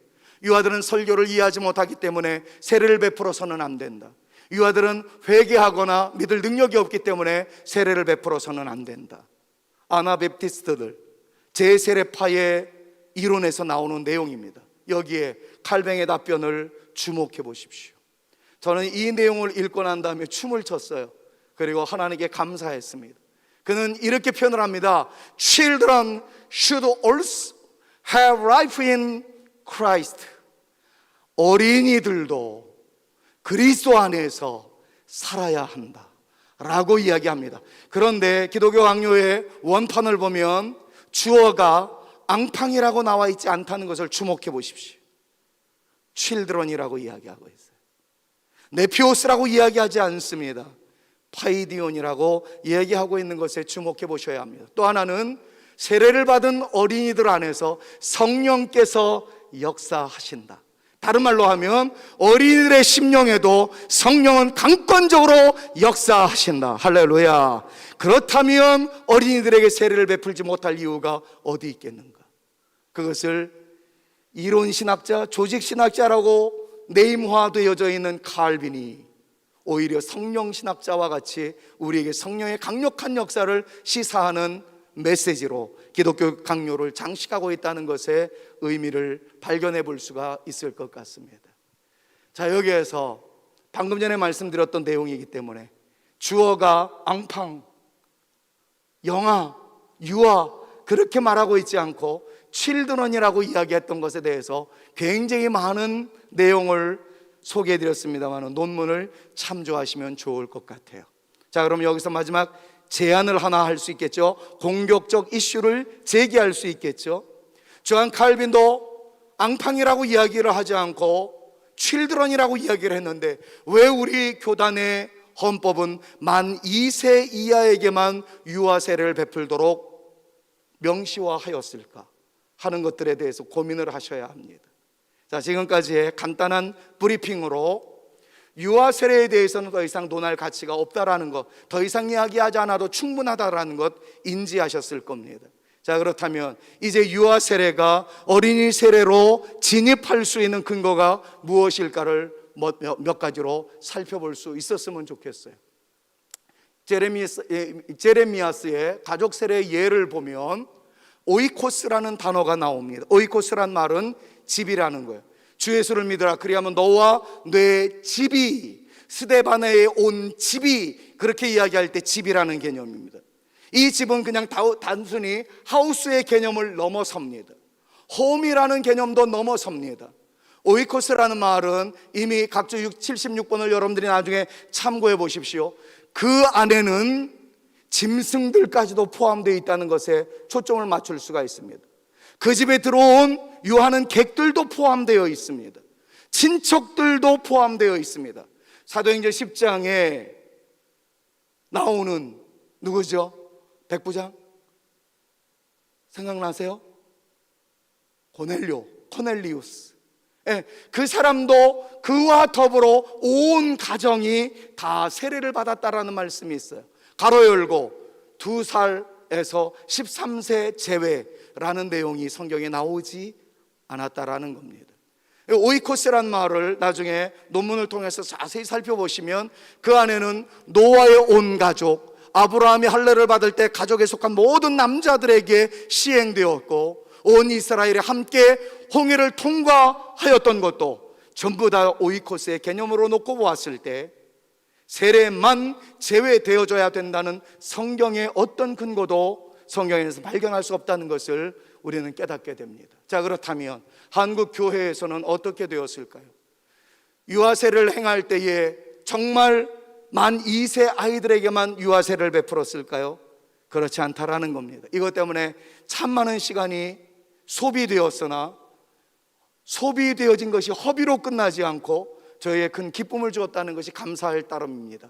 [SPEAKER 1] 유아들은 설교를 이해하지 못하기 때문에 세례를 베풀어서는 안 된다. 유아들은 회개하거나 믿을 능력이 없기 때문에 세례를 베풀어서는 안 된다. 아나베프티스트들, 제세례파의 이론에서 나오는 내용입니다. 여기에 칼뱅의 답변을 주목해 보십시오. 저는 이 내용을 읽고 난 다음에 춤을 췄어요. 그리고 하나님께 감사했습니다. 그는 이렇게 표현을 합니다. Children should also have life in Christ. 어린이들도 그리스도 안에서 살아야 한다 라고 이야기합니다. 그런데 기독교 강요의 원판을 보면 주어가 앙팡이라고 나와 있지 않다는 것을 주목해 보십시오. children이라고 이야기하고 있어요. 네피오스라고 이야기하지 않습니다. 파이디온이라고 얘기하고 있는 것에 주목해 보셔야 합니다. 또 하나는 세례를 받은 어린이들 안에서 성령께서 역사하신다. 다른 말로 하면 어린이들의 심령에도 성령은 강권적으로 역사하신다. 할렐루야. 그렇다면 어린이들에게 세례를 베풀지 못할 이유가 어디 있겠는가? 그것을 이론신학자, 조직신학자라고 네임화되어져 있는 칼빈이 오히려 성령신학자와 같이 우리에게 성령의 강력한 역사를 시사하는 메시지로 기독교 강요를 장식하고 있다는 것의 의미를 발견해 볼 수가 있을 것 같습니다. 자, 여기에서 방금 전에 말씀드렸던 내용이기 때문에 주어가 앙팡, 영아, 유아 그렇게 말하고 있지 않고 children이라고 이야기했던 것에 대해서 굉장히 많은 내용을 소개해 드렸습니다만 논문을 참조하시면 좋을 것 같아요. 자, 그럼 여기서 마지막 제안을 하나 할 수 있겠죠. 공격적 이슈를 제기할 수 있겠죠. 조한 칼빈도 앙팡이라고 이야기를 하지 않고 children이라고 이야기를 했는데 왜 우리 교단의 헌법은 만 2세 이하에게만 유아 세례를 베풀도록 명시화하였을까 하는 것들에 대해서 고민을 하셔야 합니다. 자, 지금까지의 간단한 브리핑으로 유아 세례에 대해서는 더 이상 논할 가치가 없다라는 것, 더 이상 이야기하지 않아도 충분하다라는 것 인지하셨을 겁니다. 자, 그렇다면 이제 유아 세례가 어린이 세례로 진입할 수 있는 근거가 무엇일까를 몇 가지로 살펴볼 수 있었으면 좋겠어요. 제레미야스의 가족 세례 예를 보면 오이코스라는 단어가 나옵니다. 오이코스란 말은 집이라는 거예요. 주 예수를 믿으라 그리하면 너와 내 집이, 스데바네에 온 집이, 그렇게 이야기할 때 집이라는 개념입니다. 이 집은 그냥 단순히 하우스의 개념을 넘어섭니다. 홈이라는 개념도 넘어섭니다. 오이코스라는 말은 이미 각주 76번을 여러분들이 나중에 참고해 보십시오. 그 안에는 짐승들까지도 포함되어 있다는 것에 초점을 맞출 수가 있습니다. 그 집에 들어온 유하는 객들도 포함되어 있습니다. 친척들도 포함되어 있습니다. 사도행전 10장에 나오는 누구죠? 백부장? 생각나세요? 코넬리우스. 예, 그 사람도 그와 더불어 온 가정이 다 세례를 받았다라는 말씀이 있어요. 가로 열고 2살에서 13세 제외라는 내용이 성경에 나오지 않았다라는 겁니다. 오이코스란 말을 나중에 논문을 통해서 자세히 살펴보시면 그 안에는 노아의 온 가족, 아브라함이 할례를 받을 때 가족에 속한 모든 남자들에게 시행되었고 온 이스라엘이 함께 홍해를 통과하였던 것도 전부 다 오이코스의 개념으로 놓고 보았을 때 세례만 제외되어져야 된다는 성경의 어떤 근거도 성경에서 발견할 수 없다는 것을 우리는 깨닫게 됩니다. 자, 그렇다면 한국 교회에서는 어떻게 되었을까요? 유아세례를 행할 때에 정말 만 2세 아이들에게만 유아세례를 베풀었을까요? 그렇지 않다라는 겁니다. 이것 때문에 참 많은 시간이 소비되었으나 소비되어진 것이 허비로 끝나지 않고 저희의 큰 기쁨을 주었다는 것이 감사할 따름입니다.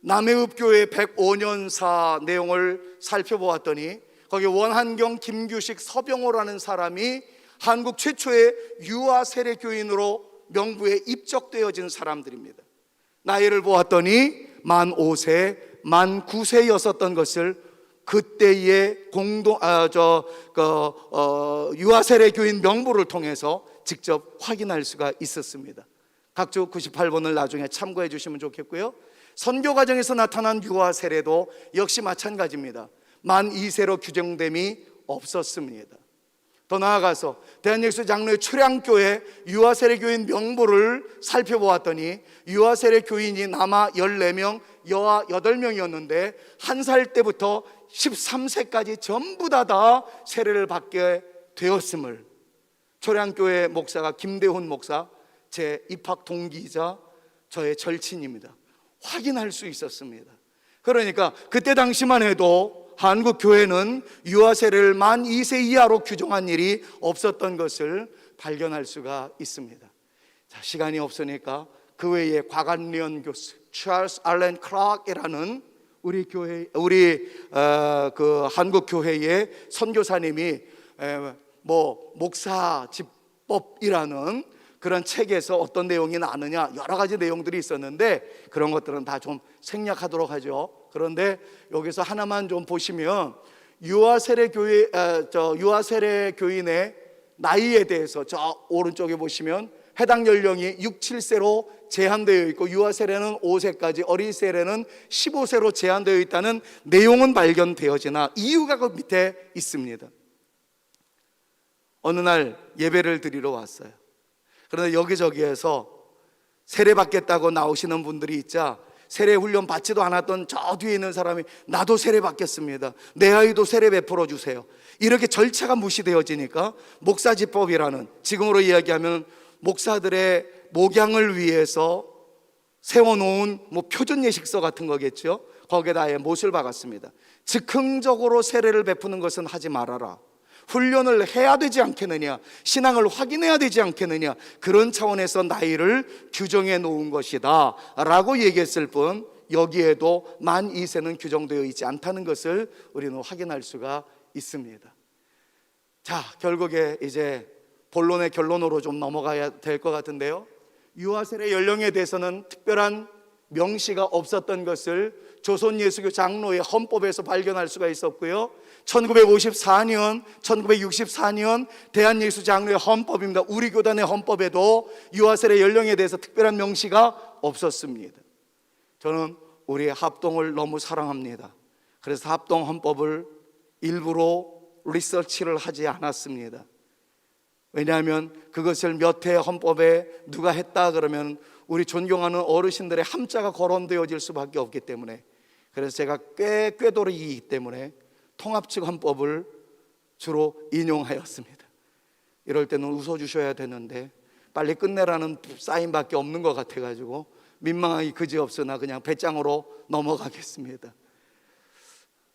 [SPEAKER 1] 남해읍교회 105년사 내용을 살펴보았더니 거기 원한경, 김규식, 서병호라는 사람이 한국 최초의 유아 세례 교인으로 명부에 입적되어진 사람들입니다. 나이를 보았더니 만 5세, 만 9세였었던 것을 그때의 유아 세례 교인 명부를 통해서 직접 확인할 수가 있었습니다. 각주 98번을 나중에 참고해 주시면 좋겠고요. 선교 과정에서 나타난 유아 세례도 역시 마찬가지입니다. 만 2세로 규정됨이 없었습니다. 더 나아가서 대한예수 장로의 초량교회 유아 세례 교인 명부를 살펴보았더니 유아 세례 교인이 남아 14명, 여아 8명이었는데 1살 때부터 13세까지 전부 다 세례를 받게 되었음을 초량교회 목사가 김대훈 목사, 제 입학 동기이자 저의 절친입니다. 확인할 수 있었습니다. 그러니까 그때 당시만 해도 한국 교회는 유아 세례를 만 2세 이하로 규정한 일이 없었던 것을 발견할 수가 있습니다. 자, 시간이 없으니까 그 외에 과관리언 교수 찰스 알렌 클락이라는 우리 그 한국 교회의 선교사님이 뭐 목사 집법이라는 그런 책에서 어떤 내용이 나느냐 여러 가지 내용들이 있었는데 그런 것들은 다 좀 생략하도록 하죠. 그런데 여기서 하나만 좀 보시면 유아세례 교인의 나이에 대해서 저 오른쪽에 보시면 해당 연령이 6, 7세로 제한되어 있고 유아세례는 5세까지, 어린 세례는 15세로 제한되어 있다는 내용은 발견되어지나 이유가 그 밑에 있습니다. 어느 날 예배를 드리러 왔어요. 그런데 여기저기에서 세례 받겠다고 나오시는 분들이 있자 세례 훈련 받지도 않았던 저 뒤에 있는 사람이 나도 세례 받겠습니다, 내 아이도 세례 베풀어 주세요, 이렇게 절차가 무시되어지니까 목사집법이라는, 지금으로 이야기하면 목사들의 목양을 위해서 세워놓은 뭐 표준 예식서 같은 거겠죠. 거기에다 아예 못을 박았습니다. 즉흥적으로 세례를 베푸는 것은 하지 말아라, 훈련을 해야 되지 않겠느냐, 신앙을 확인해야 되지 않겠느냐, 그런 차원에서 나이를 규정해 놓은 것이다 라고 얘기했을 뿐 여기에도 만 2세는 규정되어 있지 않다는 것을 우리는 확인할 수가 있습니다. 자, 결국에 이제 본론의 결론으로 좀 넘어가야 될 것 같은데요, 유아세례 연령에 대해서는 특별한 명시가 없었던 것을 조선 예수교 장로의 헌법에서 발견할 수가 있었고요, 1954년, 1964년 대한예수 장로의 헌법입니다. 우리 교단의 헌법에도 유아세례 연령에 대해서 특별한 명시가 없었습니다. 저는 우리 합동을 너무 사랑합니다. 그래서 합동 헌법을 일부러 리서치를 하지 않았습니다. 왜냐하면 그것을 몇 해 헌법에 누가 했다 그러면 우리 존경하는 어르신들의 함자가 거론되어질 수밖에 없기 때문에, 그래서 제가 꾀도리이기 때문에 통합측 헌법을 주로 인용하였습니다. 이럴 때는 웃어주셔야 되는데 빨리 끝내라는 사인밖에 없는 것 같아가지고 민망하기 그지없으나 그냥 배짱으로 넘어가겠습니다.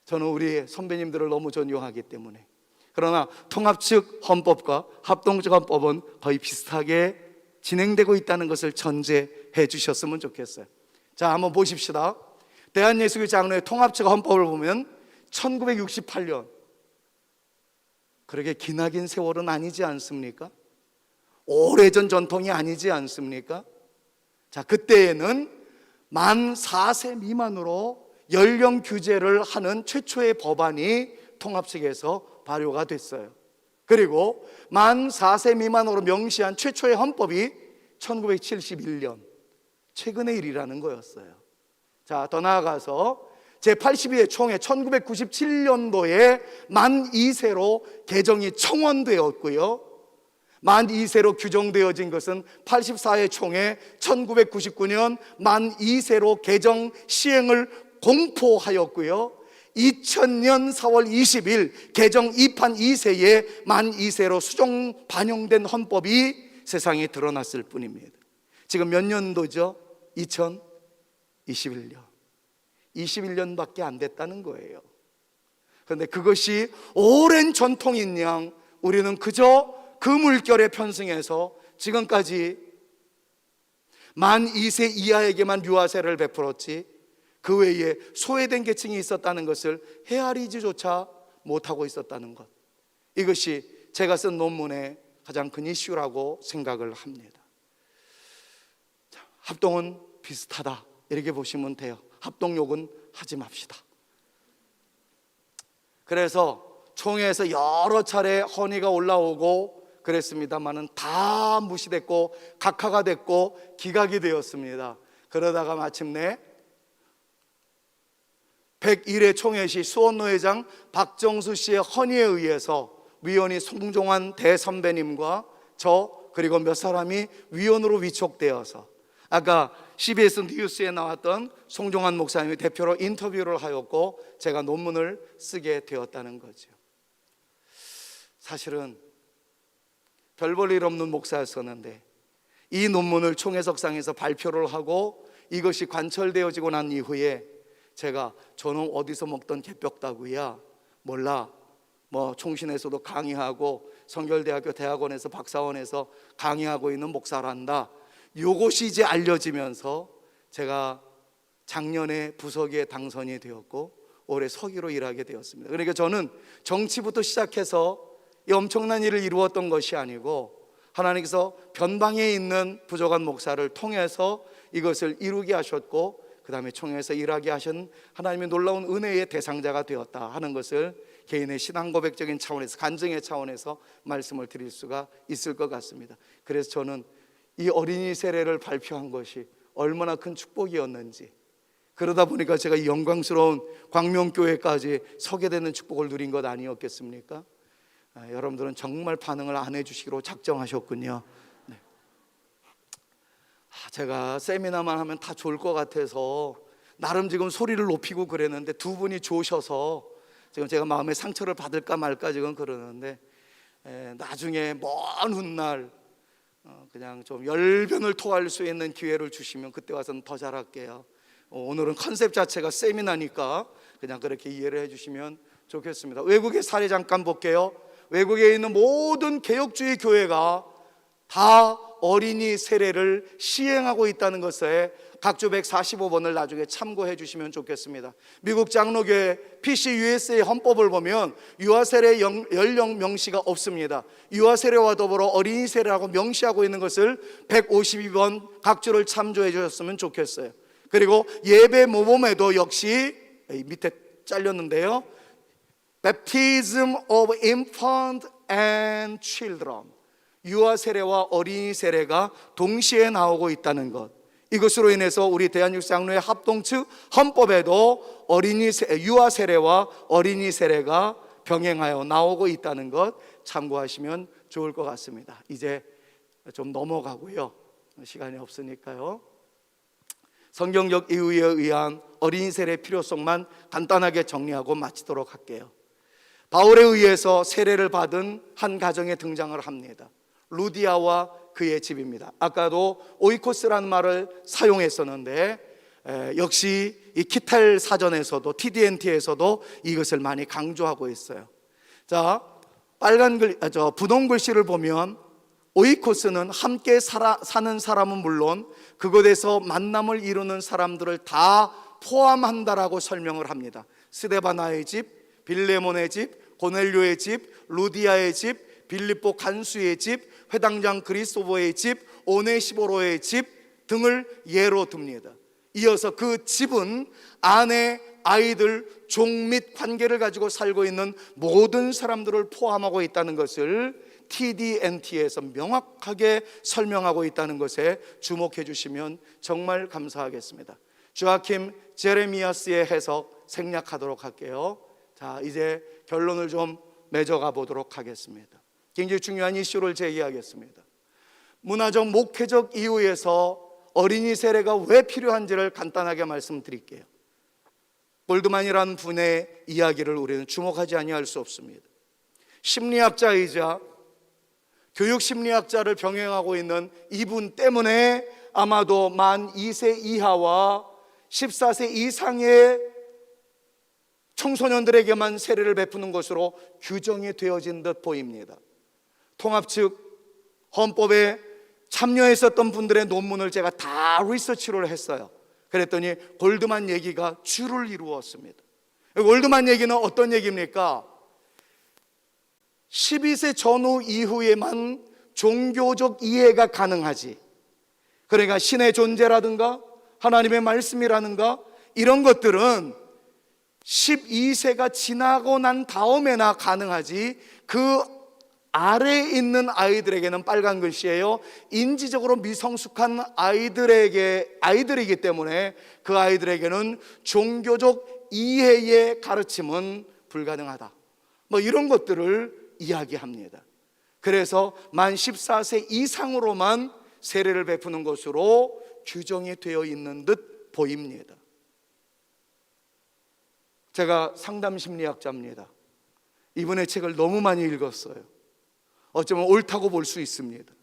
[SPEAKER 1] 저는 우리 선배님들을 너무 존경하기 때문에. 그러나 통합측 헌법과 합동측 헌법은 거의 비슷하게 진행되고 있다는 것을 전제해 주셨으면 좋겠어요. 자, 한번 보십시다. 대한예수교 장로의 통합측 헌법을 보면 1968년, 그렇게 기나긴 세월은 아니지 않습니까? 오래전 전통이 아니지 않습니까? 자, 그때에는 만 4세 미만으로 연령 규제를 하는 최초의 법안이 통합측에서 발효가 됐어요. 그리고 만 4세 미만으로 명시한 최초의 헌법이 1971년, 최근의 일이라는 거였어요. 자, 더 나아가서 제82회 총회 1997년도에 만 2세로 개정이 청원되었고요, 만 2세로 규정되어진 것은 84회 총회 1999년 만 2세로 개정 시행을 공포하였고요, 2000년 4월 20일 개정 2판 2세에 만 2세로 수정 반영된 헌법이 세상에 드러났을 뿐입니다. 지금 몇 년도죠? 2021년. 21년밖에 안 됐다는 거예요. 그런데 그것이 오랜 전통인 양 우리는 그저 그 물결에 편승해서 지금까지 만 2세 이하에게만 유아세례를 베풀었지 그 외에 소외된 계층이 있었다는 것을 헤아리지조차 못하고 있었다는 것, 이것이 제가 쓴 논문의 가장 큰 이슈라고 생각을 합니다. 자, 합동은 비슷하다 이렇게 보시면 돼요. 합동욕은 하지 맙시다. 그래서 총회에서 여러 차례 헌의가 올라오고 그랬습니다만은 다 무시됐고 각하가 됐고 기각이 되었습니다. 그러다가 마침내 101회 총회 시 수원노회장 박정수 씨의 헌의에 의해서 위원이 송종환 대선배님과 저 그리고 몇 사람이 위원으로 위촉되어서 아까 CBS 뉴스에 나왔던 송종환 목사님이 대표로 인터뷰를 하였고 제가 논문을 쓰게 되었다는 거죠. 사실은 별 볼 일 없는 목사였었는데 이 논문을 총회석상에서 발표를 하고 이것이 관철되어지고 난 이후에 제가 저는 어디서 먹던 개벽다구야 몰라, 뭐 총신에서도 강의하고 성결대학교 대학원에서 박사원에서 강의하고 있는 목사란다, 요것이 이제 알려지면서 제가 작년에 부서기에 당선이 되었고 올해 서기로 일하게 되었습니다. 그러니까 저는 정치부터 시작해서 이 엄청난 일을 이루었던 것이 아니고 하나님께서 변방에 있는 부족한 목사를 통해서 이것을 이루게 하셨고 그 다음에 총회에서 일하게 하신 하나님의 놀라운 은혜의 대상자가 되었다 하는 것을 개인의 신앙 고백적인 차원에서, 간증의 차원에서 말씀을 드릴 수가 있을 것 같습니다. 그래서 저는 이 어린이 세례를 발표한 것이 얼마나 큰 축복이었는지, 그러다 보니까 제가 이 영광스러운 광명교회까지 서게 되는 축복을 누린 것 아니었겠습니까? 여러분들은 정말 반응을 안 해주시기로 작정하셨군요. 네. 제가 세미나만 하면 다 좋을 것 같아서 나름 지금 소리를 높이고 그랬는데 두 분이 좋으셔서 지금 제가 마음에 상처를 받을까 말까 지금 그러는데, 나중에 먼 훗날 그냥 좀 열변을 토할 수 있는 기회를 주시면 그때 와서는 더 잘할게요. 오늘은 컨셉 자체가 세미나니까 그냥 그렇게 이해를 해주시면 좋겠습니다. 외국의 사례 잠깐 볼게요. 외국에 있는 모든 개혁주의 교회가 다 어린이 세례를 시행하고 있다는 것에 각주 145번을 나중에 참고해 주시면 좋겠습니다. 미국 장로교회 PCUSA 헌법을 보면 유아세례 연령 명시가 없습니다. 유아세례와 더불어 어린이 세례라고 명시하고 있는 것을 152번 각주를 참조해 주셨으면 좋겠어요. 그리고 예배 모범에도 역시 밑에 잘렸는데요, Baptism of Infant and Children, 유아 세례와 어린이 세례가 동시에 나오고 있다는 것, 이것으로 인해서 우리 대한육장로회 합동 측 헌법에도 유아 세례와 어린이 세례가 병행하여 나오고 있다는 것 참고하시면 좋을 것 같습니다. 이제 좀 넘어가고요, 시간이 없으니까요. 성경적 이유에 의한 어린이 세례의 필요성만 간단하게 정리하고 마치도록 할게요. 바울에 의해서 세례를 받은 한 가정에 등장을 합니다. 루디아와 그의 집입니다. 아까도 오이코스라는 말을 사용했었는데 역시 이 키텔 사전에서도 TDNT에서도 이것을 많이 강조하고 있어요. 자, 분홍 글씨를 보면 오이코스는 함께 사는 사람은 물론 그곳에서 만남을 이루는 사람들을 다 포함한다라고 설명을 합니다. 스데바나의 집, 빌레몬의 집, 고넬료의 집, 루디아의 집, 빌립보 간수의 집, 회당장 그리스도보의 집, 오네시보로의 집 등을 예로 듭니다. 이어서 그 집은 아내, 아이들, 종 및 관계를 가지고 살고 있는 모든 사람들을 포함하고 있다는 것을 TDNT에서 명확하게 설명하고 있다는 것에 주목해 주시면 정말 감사하겠습니다. 조아킴 제레미야스의 해석 생략하도록 할게요. 자, 이제 결론을 좀 맺어가 보도록 하겠습니다. 굉장히 중요한 이슈를 제기하겠습니다. 문화적, 목회적 이유에서 어린이 세례가 왜 필요한지를 간단하게 말씀드릴게요. 골드만이라는 분의 이야기를 우리는 주목하지 아니할 수 없습니다. 심리학자이자 교육심리학자를 병행하고 있는 이분 때문에 아마도 만 2세 이하와 14세 이상의 청소년들에게만 세례를 베푸는 것으로 규정이 되어진 듯 보입니다. 통합 측 헌법에 참여했었던 분들의 논문을 제가 다 리서치를 했어요. 그랬더니 골드만 얘기가 주를 이루었습니다. 골드만 얘기는 어떤 얘기입니까? 12세 전후 이후에만 종교적 이해가 가능하지, 그러니까 신의 존재라든가 하나님의 말씀이라든가 이런 것들은 12세가 지나고 난 다음에나 가능하지, 그 아래에 있는 아이들에게는, 빨간 글씨예요, 인지적으로 미성숙한 아이들이기 때문에 그 아이들에게는 종교적 이해의 가르침은 불가능하다, 뭐 이런 것들을 이야기합니다. 그래서 만 14세 이상으로만 세례를 베푸는 것으로 규정이 되어 있는 듯 보입니다. 제가 상담심리학자입니다. 이분의 책을 너무 많이 읽었어요. 어쩌면 옳다고 볼 수 있습니다.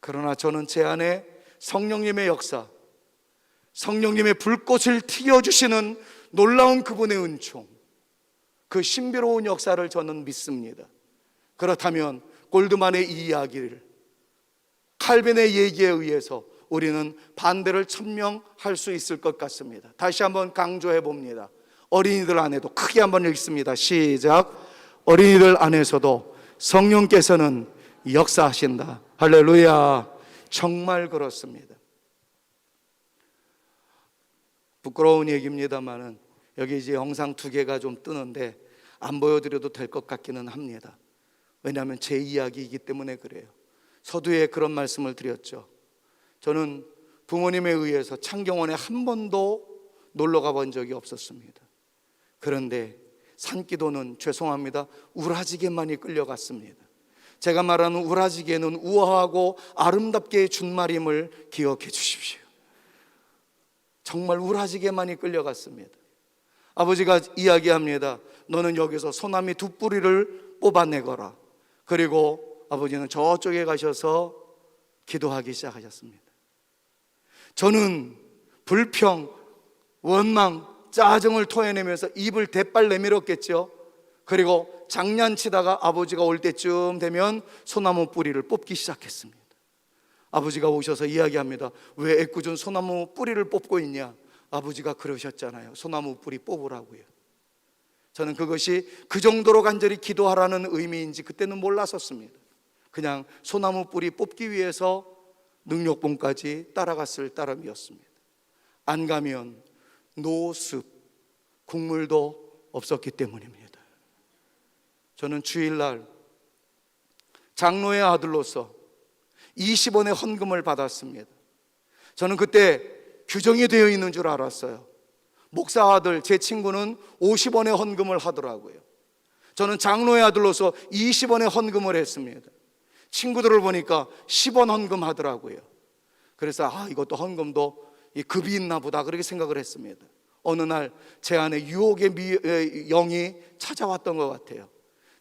[SPEAKER 1] 그러나 저는 제 안에 성령님의 역사, 성령님의 불꽃을 튀겨주시는 놀라운 그분의 은총, 그 신비로운 역사를 저는 믿습니다. 그렇다면 골드만의 이 이야기를 칼빈의 얘기에 의해서 우리는 반대를 천명할 수 있을 것 같습니다. 다시 한번 강조해 봅니다. 어린이들 안에도 크게 한번 읽습니다. 시작. 어린이들 안에서도 성령께서는 역사하신다. 할렐루야. 정말 그렇습니다. 부끄러운 얘기입니다만은 여기 이제 영상 2개가 좀 뜨는데 안 보여드려도 될 것 같기는 합니다. 왜냐하면 제 이야기이기 때문에 그래요. 서두에 그런 말씀을 드렸죠. 저는 부모님에 의해서 창경원에 한 번도 놀러 가본 적이 없었습니다. 그런데 산기도는 죄송합니다, 우라지게만이 끌려갔습니다. 제가 말하는 우라지게는 우아하고 아름답게 준말임을 기억해 주십시오. 정말 우라지게만이 끌려갔습니다. 아버지가 이야기합니다. 너는 여기서 소나미 2뿌리를 뽑아내거라. 그리고 아버지는 저쪽에 가셔서 기도하기 시작하셨습니다. 저는 불평, 원망, 짜증을 토해내면서 입을 대빨 내밀었겠죠. 그리고 장난치다가 아버지가 올 때쯤 되면 소나무 뿌리를 뽑기 시작했습니다. 아버지가 오셔서 이야기합니다. 왜 애꿎은 소나무 뿌리를 뽑고 있냐? 아버지가 그러셨잖아요. 소나무 뿌리 뽑으라고요. 저는 그것이 그 정도로 간절히 기도하라는 의미인지 그때는 몰랐었습니다. 그냥 소나무 뿌리 뽑기 위해서 능력봉까지 따라갔을 따름이었습니다. 안 가면 노습, 국물도 없었기 때문입니다. 저는 주일날 장로의 아들로서 20원의 헌금을 받았습니다. 저는 그때 규정이 되어 있는 줄 알았어요. 목사 아들, 제 친구는 50원의 헌금을 하더라고요. 저는 장로의 아들로서 20원의 헌금을 했습니다. 친구들을 보니까 10원 헌금하더라고요. 그래서 이것도 헌금도 급이 있나 보다 그렇게 생각을 했습니다. 어느 날 제 안에 유혹의 영이 찾아왔던 것 같아요.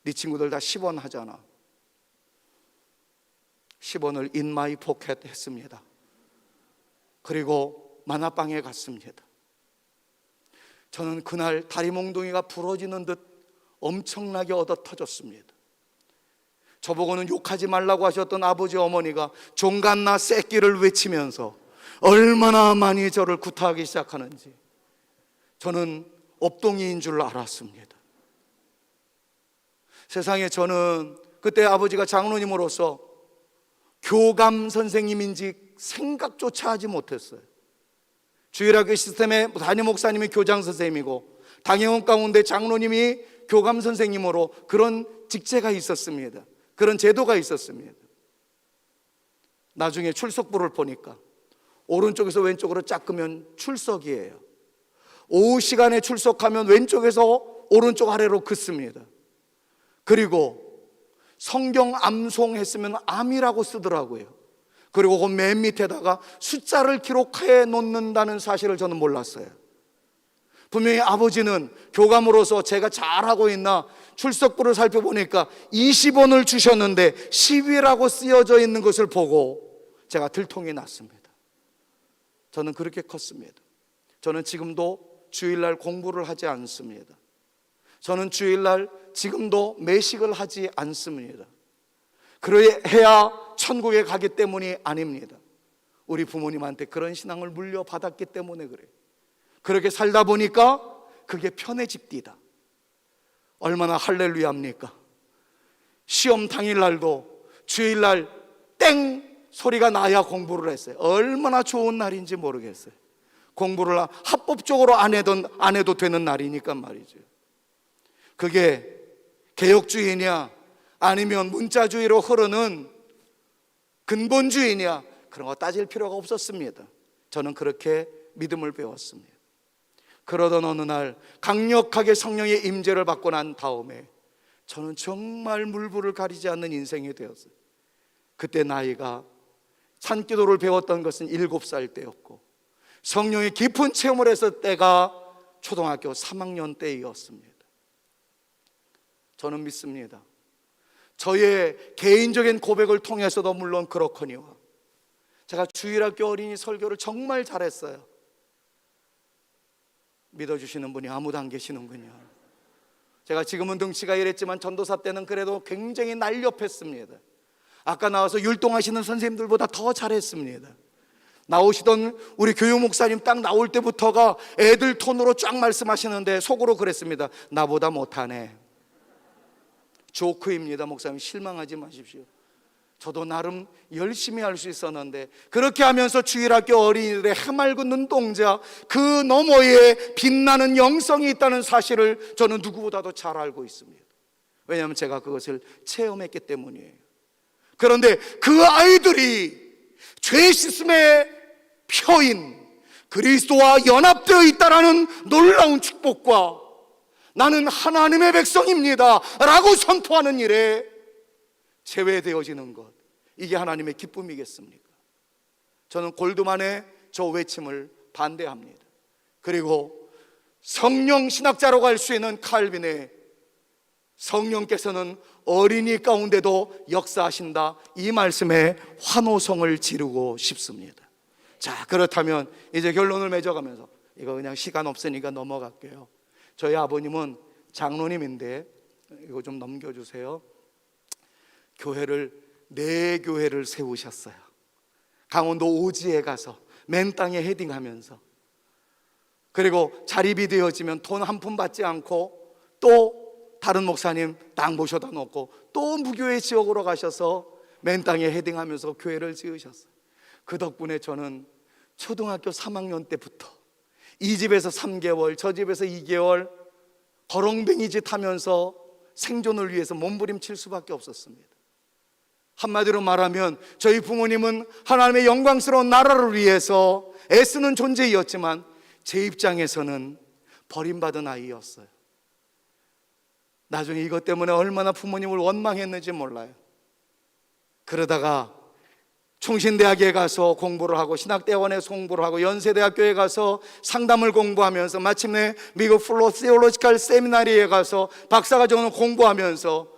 [SPEAKER 1] 네 친구들 다 10원 하잖아. 10원을 in my pocket 했습니다. 그리고 만화방에 갔습니다. 저는 그날 다리 몽둥이가 부러지는 듯 엄청나게 얻어 터졌습니다. 저보고는 욕하지 말라고 하셨던 아버지 어머니가 종갓나 새끼를 외치면서 얼마나 많이 저를 구타하기 시작하는지 저는 업동이인 줄 알았습니다. 세상에 저는 그때 아버지가 장로님으로서 교감 선생님인지 생각조차 하지 못했어요. 주일학교 시스템의 담임 목사님이 교장 선생님이고 당회원 가운데 장로님이 교감 선생님으로 그런 직제가 있었습니다. 그런 제도가 있었습니다. 나중에 출석부를 보니까 오른쪽에서 왼쪽으로 짝으면 출석이에요. 오후 시간에 출석하면 왼쪽에서 오른쪽 아래로 긋습니다. 그리고 성경 암송했으면 암이라고 쓰더라고요. 그리고 그 맨 밑에다가 숫자를 기록해 놓는다는 사실을 저는 몰랐어요. 분명히 아버지는 교감으로서 제가 잘하고 있나 출석부를 살펴보니까 20원을 주셨는데 10이라고 쓰여져 있는 것을 보고 제가 들통이 났습니다. 저는 그렇게 컸습니다. 저는 지금도 주일날 공부를 하지 않습니다. 저는 주일날 지금도 매식을 하지 않습니다. 그래야 천국에 가기 때문이 아닙니다. 우리 부모님한테 그런 신앙을 물려받았기 때문에 그래요. 그렇게 살다 보니까 그게 편해집디다. 얼마나 할렐루야입니까? 시험 당일날도 주일날 땡 소리가 나야 공부를 했어요. 얼마나 좋은 날인지 모르겠어요. 공부를 합법적으로 안 해도 되는 날이니까 말이죠. 그게 개혁주의냐 아니면 문자주의로 흐르는 근본주의냐 그런 거 따질 필요가 없었습니다. 저는 그렇게 믿음을 배웠습니다. 그러던 어느 날 강력하게 성령의 임재를 받고 난 다음에 저는 정말 물불을 가리지 않는 인생이 되었어요. 그때 나이가 산기도를 배웠던 것은 7살 때였고 성령의 깊은 체험을 했을 때가 초등학교 3학년 때이었습니다. 저는 믿습니다. 저의 개인적인 고백을 통해서도 물론 그렇거니와 제가 주일학교 어린이 설교를 정말 잘했어요. 믿어주시는 분이 아무도 안 계시는군요. 제가 지금은 등치가 이랬지만 전도사 때는 그래도 굉장히 날렵했습니다. 아까 나와서 율동하시는 선생님들보다 더 잘했습니다. 나오시던 우리 교육 목사님 딱 나올 때부터가 애들 톤으로 쫙 말씀하시는데 속으로 그랬습니다. 나보다 못하네. 조크입니다. 목사님, 실망하지 마십시오. 저도 나름 열심히 할 수 있었는데, 그렇게 하면서 주일학교 어린이들의 해맑은 눈동자, 그 너머에 빛나는 영성이 있다는 사실을 저는 누구보다도 잘 알고 있습니다. 왜냐하면 제가 그것을 체험했기 때문이에요. 그런데 그 아이들이 죄 씻음의 표인 그리스도와 연합되어 있다는 놀라운 축복과 나는 하나님의 백성입니다 라고 선포하는 일에 제외되어지는 것, 이게 하나님의 기쁨이겠습니까? 저는 골드만의 저 외침을 반대합니다. 그리고 성령 신학자로 갈 수 있는 칼빈의 성령께서는 어린이 가운데도 역사하신다, 이 말씀에 환호성을 지르고 싶습니다. 자, 그렇다면 이제 결론을 맺어가면서, 이거 그냥 시간 없으니까 넘어갈게요. 저희 아버님은 장로님인데, 이거 좀 넘겨주세요. 교회를, 네 교회를 세우셨어요. 강원도 오지에 가서 맨 땅에 헤딩하면서, 그리고 자립이 되어지면 돈 한 푼 받지 않고 또 다른 목사님 땅 모셔다 놓고 또 무교회 지역으로 가셔서 맨 땅에 헤딩하면서 교회를 지으셨어요. 그 덕분에 저는 초등학교 3학년 때부터 이 집에서 3개월, 저 집에서 2개월 거렁뱅이 짓 하면서 생존을 위해서 몸부림칠 수밖에 없었습니다. 한마디로 말하면 저희 부모님은 하나님의 영광스러운 나라를 위해서 애쓰는 존재였지만 제 입장에서는 버림받은 아이였어요. 나중에 이것 때문에 얼마나 부모님을 원망했는지 몰라요. 그러다가 총신대학에 가서 공부를 하고 신학대원에서 공부를 하고 연세대학교에 가서 상담을 공부하면서 마침내 미국 플로 시올로지컬 세미나리에 가서 박사과정을 공부하면서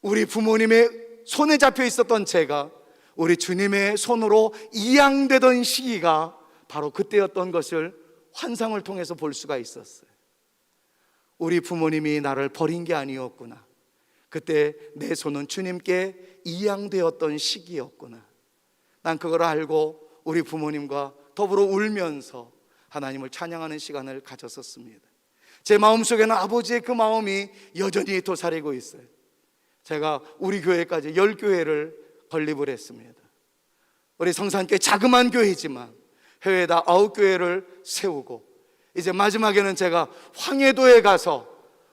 [SPEAKER 1] 우리 부모님의 손에 잡혀 있었던 제가 우리 주님의 손으로 이양되던 시기가 바로 그때였던 것을 환상을 통해서 볼 수가 있었어요. 우리 부모님이 나를 버린 게 아니었구나. 그때 내 손은 주님께 이양되었던 시기였구나. 난 그걸 알고 우리 부모님과 더불어 울면서 하나님을 찬양하는 시간을 가졌었습니다. 제 마음속에는 아버지의 그 마음이 여전히 도사리고 있어요. 제가 우리 교회까지 10교회를 건립을 했습니다. 우리 성산교회 자그마한 교회지만 해외에다 9교회를 세우고, 이제 마지막에는 제가 황해도에 가서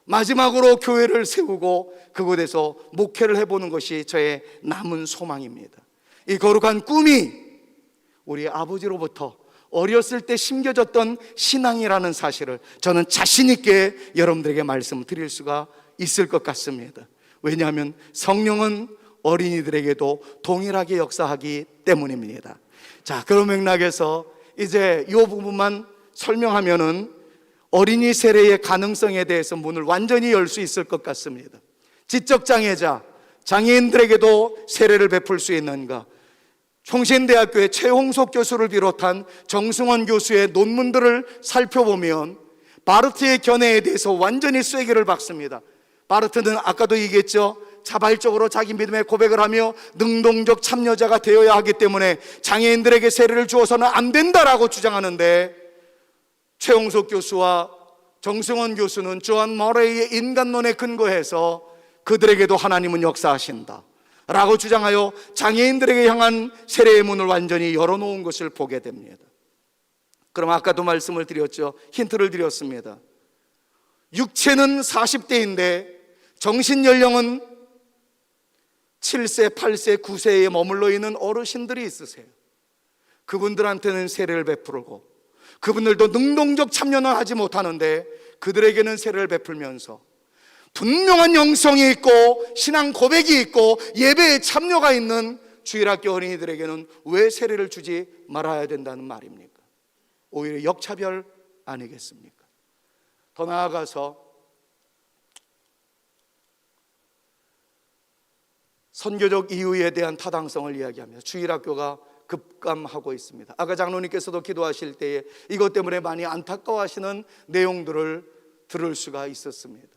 [SPEAKER 1] 마지막으로 교회를 세우고 그곳에서 목회를 해보는 것이 저의 남은 소망입니다. 이 거룩한 꿈이 우리 아버지로부터 어렸을 때 심겨졌던 신앙이라는 사실을 저는 자신 있게 여러분들에게 말씀드릴 수가 있을 것 같습니다. 왜냐하면 성령은 어린이들에게도 동일하게 역사하기 때문입니다. 자, 그런 맥락에서 이제 이 부분만 설명하면은 어린이 세례의 가능성에 대해서 문을 완전히 열 수 있을 것 같습니다. 지적장애자, 장애인들에게도 세례를 베풀 수 있는가? 총신대학교의 최홍석 교수를 비롯한 정승원 교수의 논문들을 살펴보면 바르트의 견해에 대해서 완전히 쐐기를 박습니다. 바르트는 아까도 얘기했죠. 자발적으로 자기 믿음의 고백을 하며 능동적 참여자가 되어야 하기 때문에 장애인들에게 세례를 주어서는 안 된다라고 주장하는데, 최홍석 교수와 정승원 교수는 조한 머레이의 인간론에 근거해서 그들에게도 하나님은 역사하신다 라고 주장하여 장애인들에게 향한 세례의 문을 완전히 열어놓은 것을 보게 됩니다. 그럼 아까도 말씀을 드렸죠. 힌트를 드렸습니다. 육체는 40대인데 정신연령은 7세, 8세, 9세에 머물러 있는 어르신들이 있으세요. 그분들한테는 세례를 베풀고 그분들도 능동적 참여는 하지 못하는데 그들에게는 세례를 베풀면서 분명한 영성이 있고 신앙 고백이 있고 예배에 참여가 있는 주일학교 어린이들에게는 왜 세례를 주지 말아야 된다는 말입니까? 오히려 역차별 아니겠습니까? 더 나아가서 선교적 이유에 대한 타당성을 이야기하며 주일학교가 급감하고 있습니다. 아까 장로님께서도 기도하실 때에 이것 때문에 많이 안타까워하시는 내용들을 들을 수가 있었습니다.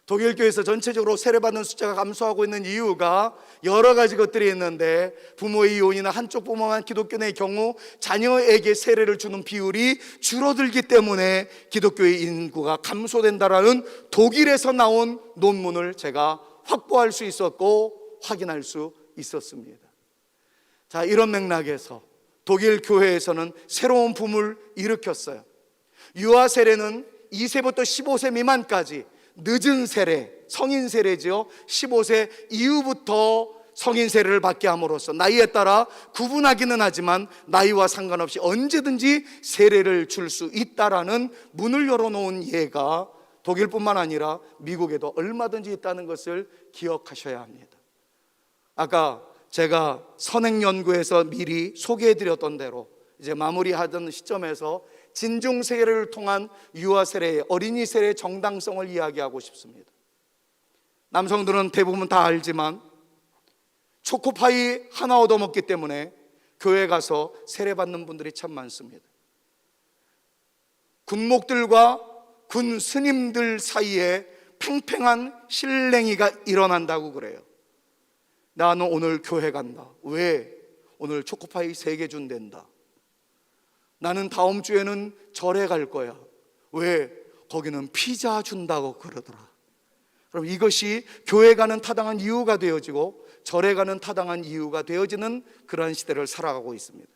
[SPEAKER 1] 독일 교회에서 전체적으로 세례받는 숫자가 감소하고 있는 이유가 여러 가지 것들이 있는데, 부모의 이혼이나 한쪽 부모만 기독교인의 경우 자녀에게 세례를 주는 비율이 줄어들기 때문에 기독교의 인구가 감소된다라는 독일에서 나온 논문을 제가 확보할 수 있었고 확인할 수 있었습니다. 자, 이런 맥락에서 독일 교회에서는 새로운 붐을 일으켰어요. 유아 세례는 2세부터 15세 미만까지 늦은 세례, 성인 세례지요. 15세 이후부터 성인 세례를 받게 함으로써 나이에 따라 구분하기는 하지만 나이와 상관없이 언제든지 세례를 줄 수 있다라는 문을 열어놓은 예가 독일뿐만 아니라 미국에도 얼마든지 있다는 것을 기억하셔야 합니다. 아까 제가 선행연구에서 미리 소개해드렸던 대로 이제 마무리하던 시점에서 진중 세례를 통한 유아 세례의 어린이 세례의 정당성을 이야기하고 싶습니다. 남성들은 대부분 다 알지만 초코파이 하나 얻어먹기 때문에 교회 가서 세례 받는 분들이 참 많습니다. 군목들과 군 스님들 사이에 팽팽한 실랭이가 일어난다고 그래요. 나는 오늘 교회 간다. 왜? 오늘 초코파이 3개 준댄다. 나는 다음 주에는 절에 갈 거야. 왜? 거기는 피자 준다고 그러더라. 그럼 이것이 교회 가는 타당한 이유가 되어지고 절에 가는 타당한 이유가 되어지는 그러한 시대를 살아가고 있습니다.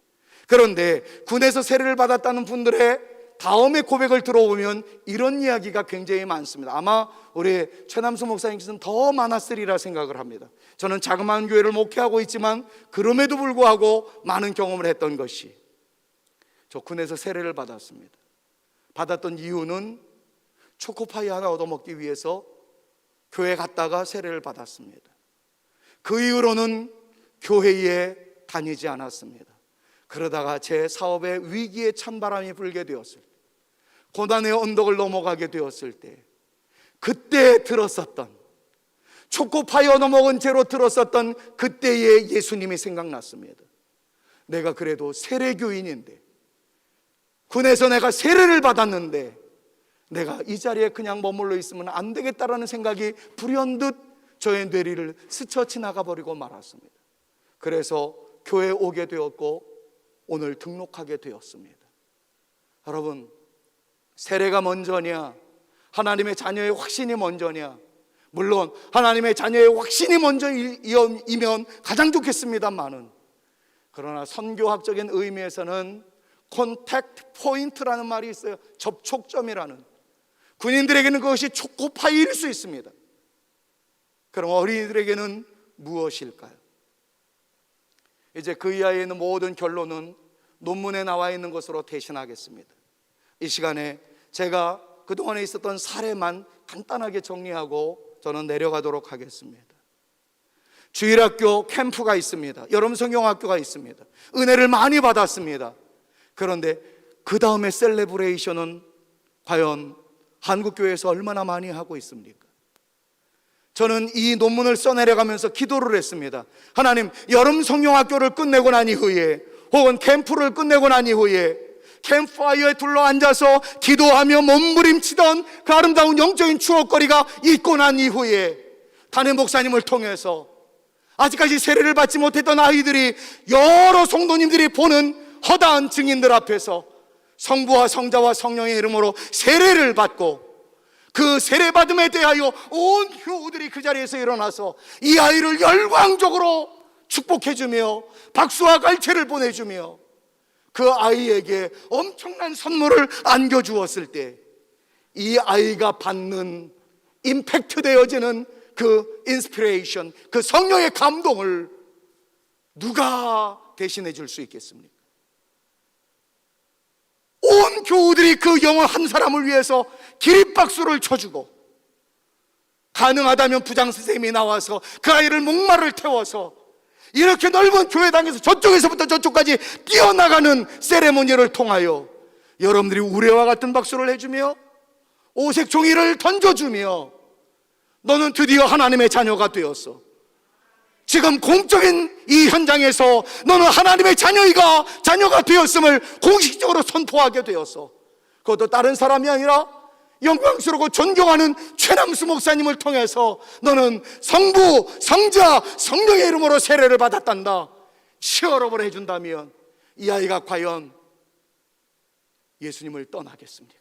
[SPEAKER 1] 그런데 군에서 세례를 받았다는 분들의 다음에 고백을 들어보면 이런 이야기가 굉장히 많습니다. 아마 우리 최남수 목사님께서는 더 많았으리라 생각을 합니다. 저는 자그마한 교회를 목회하고 있지만 그럼에도 불구하고 많은 경험을 했던 것이, 저 군에서 세례를 받았습니다. 받았던 이유는 초코파이 하나 얻어먹기 위해서 교회 갔다가 세례를 받았습니다. 그 이후로는 교회에 다니지 않았습니다. 그러다가 제 사업에 위기에 찬바람이 불게 되었을 때, 고난의 언덕을 넘어가게 되었을 때, 그때 들었었던, 초코파이 얻어먹은 채로 들었었던 그때의 예수님이 생각났습니다. 내가 그래도 세례교인인데, 군에서 내가 세례를 받았는데 내가 이 자리에 그냥 머물러 있으면 안 되겠다라는 생각이 불현듯 저의 뇌리를 스쳐 지나가 버리고 말았습니다. 그래서 교회에 오게 되었고 오늘 등록하게 되었습니다. 여러분, 세례가 먼저냐, 하나님의 자녀의 확신이 먼저냐? 물론 하나님의 자녀의 확신이 먼저이면 가장 좋겠습니다만은, 그러나 선교학적인 의미에서는 컨택트 포인트라는 말이 있어요. 접촉점이라는. 군인들에게는 그것이 초코파이일 수 있습니다. 그럼 어린이들에게는 무엇일까요? 이제 그 이하에 있는 모든 결론은 논문에 나와 있는 것으로 대신하겠습니다. 이 시간에 제가 그동안에 있었던 사례만 간단하게 정리하고 저는 내려가도록 하겠습니다. 주일학교 캠프가 있습니다. 여름 성경학교가 있습니다. 은혜를 많이 받았습니다. 그런데 그 다음에 셀레브레이션은 과연 한국교회에서 얼마나 많이 하고 있습니까? 저는 이 논문을 써내려가면서 기도를 했습니다. 하나님, 여름 성경학교를 끝내고 난 이후에 혹은 캠프를 끝내고 난 이후에 캠프파이어에 둘러앉아서 기도하며 몸부림치던 그 아름다운 영적인 추억거리가 있고 난 이후에 담임 목사님을 통해서 아직까지 세례를 받지 못했던 아이들이 여러 성도님들이 보는 허다한 증인들 앞에서 성부와 성자와 성령의 이름으로 세례를 받고, 그 세례받음에 대하여 온 교우들이 그 자리에서 일어나서 이 아이를 열광적으로 축복해주며 박수와 갈채를 보내주며 그 아이에게 엄청난 선물을 안겨주었을 때, 이 아이가 받는 임팩트 되어지는 그 인스피레이션, 그 성령의 감동을 누가 대신해 줄 수 있겠습니까? 온 교우들이 그 영혼 한 사람을 위해서 기립박수를 쳐주고, 가능하다면 부장선생님이 나와서 그 아이를 목마를 태워서 이렇게 넓은 교회당에서 저쪽에서부터 저쪽까지 뛰어나가는 세레모니를 통하여 여러분들이 우레와 같은 박수를 해주며 오색 종이를 던져주며, 너는 드디어 하나님의 자녀가 되었어. 지금 공적인 이 현장에서 너는 하나님의 자녀가 되었음을 공식적으로 선포하게 되었어. 그것도 다른 사람이 아니라 영광스럽고 존경하는 최남수 목사님을 통해서 너는 성부, 성자, 성령의 이름으로 세례를 받았단다 치어업을 해준다면 이 아이가 과연 예수님을 떠나겠습니까?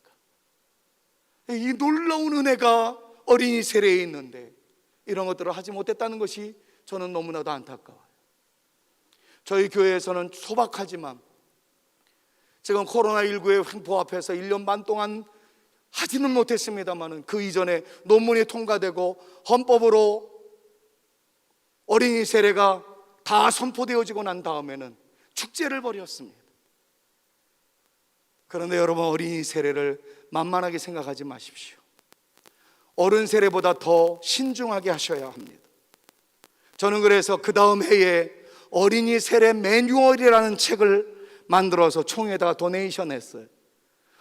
[SPEAKER 1] 이 놀라운 은혜가 어린이 세례에 있는데 이런 것들을 하지 못했다는 것이 저는 너무나도 안타까워요. 저희 교회에서는 소박하지만 지금 코로나19의 횡포 앞에서 1년 반 동안 하지는 못했습니다만 그 이전에 논문이 통과되고 헌법으로 어린이 세례가 다 선포되어지고 난 다음에는 축제를 벌였습니다. 그런데 여러분, 어린이 세례를 만만하게 생각하지 마십시오. 어른 세례보다 더 신중하게 하셔야 합니다. 저는 그래서 그 다음 해에 어린이 세례 매뉴얼이라는 책을 만들어서 총회에다가 도네이션 했어요.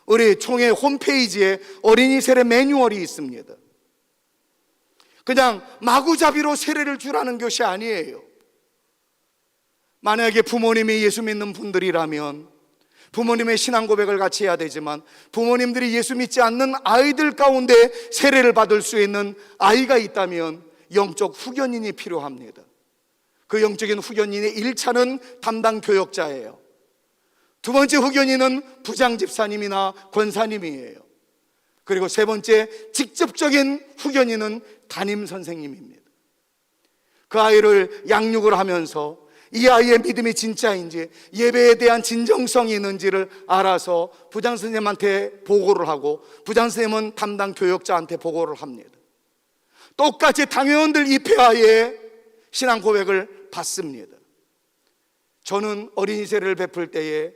[SPEAKER 1] 우리 총회 홈페이지에 어린이 세례 매뉴얼이 있습니다. 그냥 마구잡이로 세례를 주라는 것이 아니에요. 만약에 부모님이 예수 믿는 분들이라면 부모님의 신앙 고백을 같이 해야 되지만 부모님들이 예수 믿지 않는 아이들 가운데 세례를 받을 수 있는 아이가 있다면 영적 후견인이 필요합니다. 그 영적인 후견인의 1차는 담당 교역자예요. 두 번째 후견인은 부장 집사님이나 권사님이에요. 그리고 세 번째 직접적인 후견인은 담임 선생님입니다. 그 아이를 양육을 하면서 이 아이의 믿음이 진짜인지 예배에 대한 진정성이 있는지를 알아서 부장 선생님한테 보고를 하고 부장 선생님은 담당 교역자한테 보고를 합니다. 똑같이 당회원들 입회하에 신앙 고백을 받습니다. 저는 어린이 세례를 베풀 때에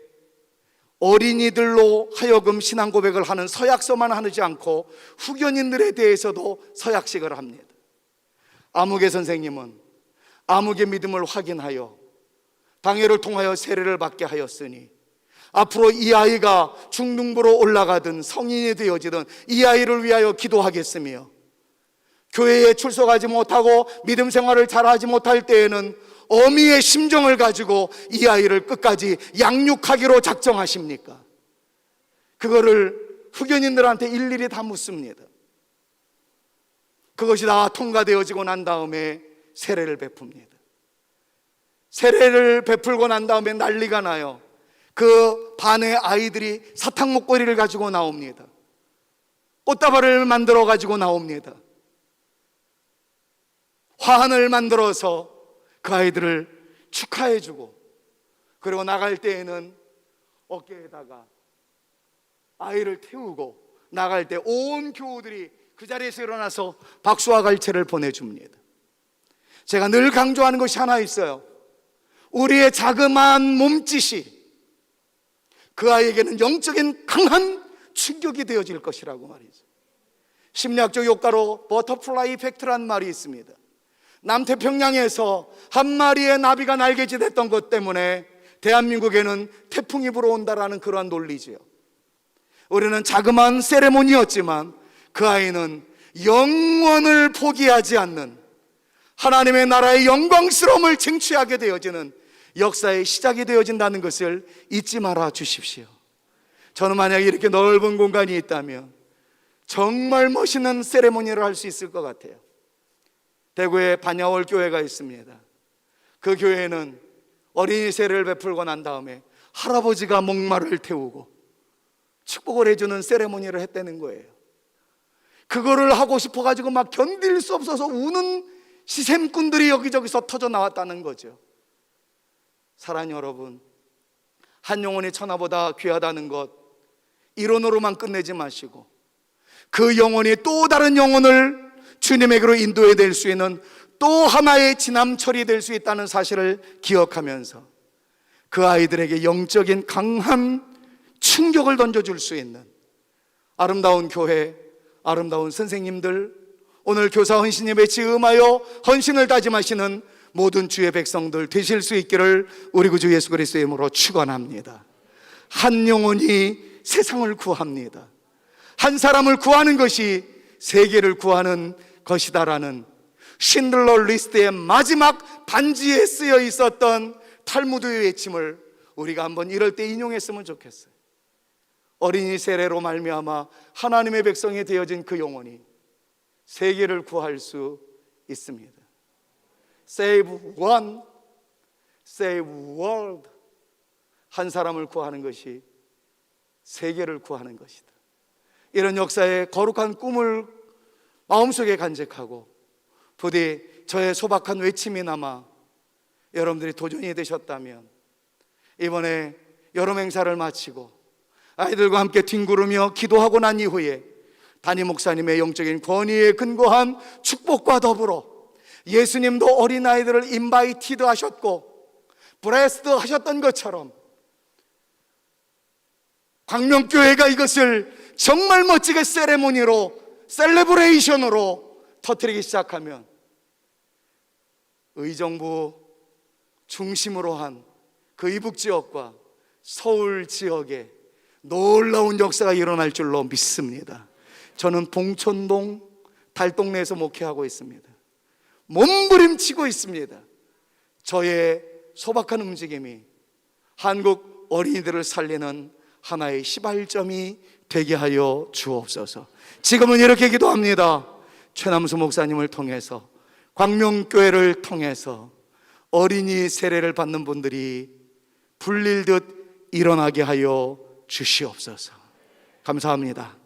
[SPEAKER 1] 어린이들로 하여금 신앙 고백을 하는 서약서만 하지 않고 후견인들에 대해서도 서약식을 합니다. 아무개 선생님은 아무개 믿음을 확인하여 당회를 통하여 세례를 받게 하였으니 앞으로 이 아이가 중등부로 올라가든 성인이 되어지든 이 아이를 위하여 기도하겠으며 교회에 출석하지 못하고 믿음 생활을 잘하지 못할 때에는 어미의 심정을 가지고 이 아이를 끝까지 양육하기로 작정하십니까? 그거를 후견인들한테 일일이 다 묻습니다. 그것이 다 통과되어지고 난 다음에 세례를 베풉니다. 세례를 베풀고 난 다음에 난리가 나요. 그 반의 아이들이 사탕 목걸이를 가지고 나옵니다. 꽃다발을 만들어 가지고 나옵니다. 화환을 만들어서 그 아이들을 축하해주고 그리고 나갈 때에는 어깨에다가 아이를 태우고 나갈 때 온 교우들이 그 자리에서 일어나서 박수와 갈채를 보내줍니다. 제가 늘 강조하는 것이 하나 있어요. 우리의 자그마한 몸짓이 그 아이에게는 영적인 강한 충격이 되어질 것이라고 말이죠. 심리학적 효과로 버터플라이 이펙트라는 말이 있습니다. 남태평양에서 한 마리의 나비가 날개짓했던 것 때문에 대한민국에는 태풍이 불어온다라는 그러한 논리지요. 우리는 자그마한 세레모니였지만 그 아이는 영원을 포기하지 않는 하나님의 나라의 영광스러움을 쟁취하게 되어지는 역사의 시작이 되어진다는 것을 잊지 말아 주십시오. 저는 만약에 이렇게 넓은 공간이 있다면 정말 멋있는 세레모니를 할 수 있을 것 같아요. 대구에 반야월 교회가 있습니다. 그 교회는 어린이 세례를 베풀고 난 다음에 할아버지가 목마를 태우고 축복을 해주는 세레모니를 했다는 거예요. 그거를 하고 싶어가지고 막 견딜 수 없어서 우는 시샘꾼들이 여기저기서 터져 나왔다는 거죠. 사랑하는 여러분, 한 영혼이 천하보다 귀하다는 것 이론으로만 끝내지 마시고 그 영혼이 또 다른 영혼을 주님에게로 인도해 낼 수 있는 또 하나의 지남철이 될 수 있다는 사실을 기억하면서 그 아이들에게 영적인 강한 충격을 던져줄 수 있는 아름다운 교회, 아름다운 선생님들, 오늘 교사 헌신 예배 지음하여 헌신을 다짐하시는 모든 주의 백성들 되실 수 있기를 우리 구주 예수 그리스도의 이름으로 축원합니다. 한 영혼이 세상을 구합니다. 한 사람을 구하는 것이 세계를 구하는 것이다라는 신들러 리스트의 마지막 반지에 쓰여 있었던 탈무드의 외침을 우리가 한번 이럴 때 인용했으면 좋겠어요. 어린이 세례로 말미암아 하나님의 백성이 되어진 그 영혼이 세계를 구할 수 있습니다. Save one, save world. 한 사람을 구하는 것이 세계를 구하는 것이다. 이런 역사의 거룩한 꿈을 마음속에 간직하고 부디 저의 소박한 외침이 남아 여러분들이 도전이 되셨다면 이번에 여름 행사를 마치고 아이들과 함께 뒹구르며 기도하고 난 이후에 담임 목사님의 영적인 권위에 근거한 축복과 더불어 예수님도 어린아이들을 인바이티드 하셨고 브레스드 하셨던 것처럼 광명교회가 이것을 정말 멋지게 세레모니로 셀레브레이션으로 터뜨리기 시작하면 의정부 중심으로 한 그 이북 지역과 서울 지역에 놀라운 역사가 일어날 줄로 믿습니다. 저는 봉천동 달동네에서 목회하고 있습니다. 몸부림치고 있습니다. 저의 소박한 움직임이 한국 어린이들을 살리는 하나의 시발점이 되게 하여 주옵소서. 지금은 이렇게 기도합니다. 최남수 목사님을 통해서, 광명교회를 통해서 어린이 세례를 받는 분들이 불릴듯 일어나게 하여 주시옵소서. 감사합니다.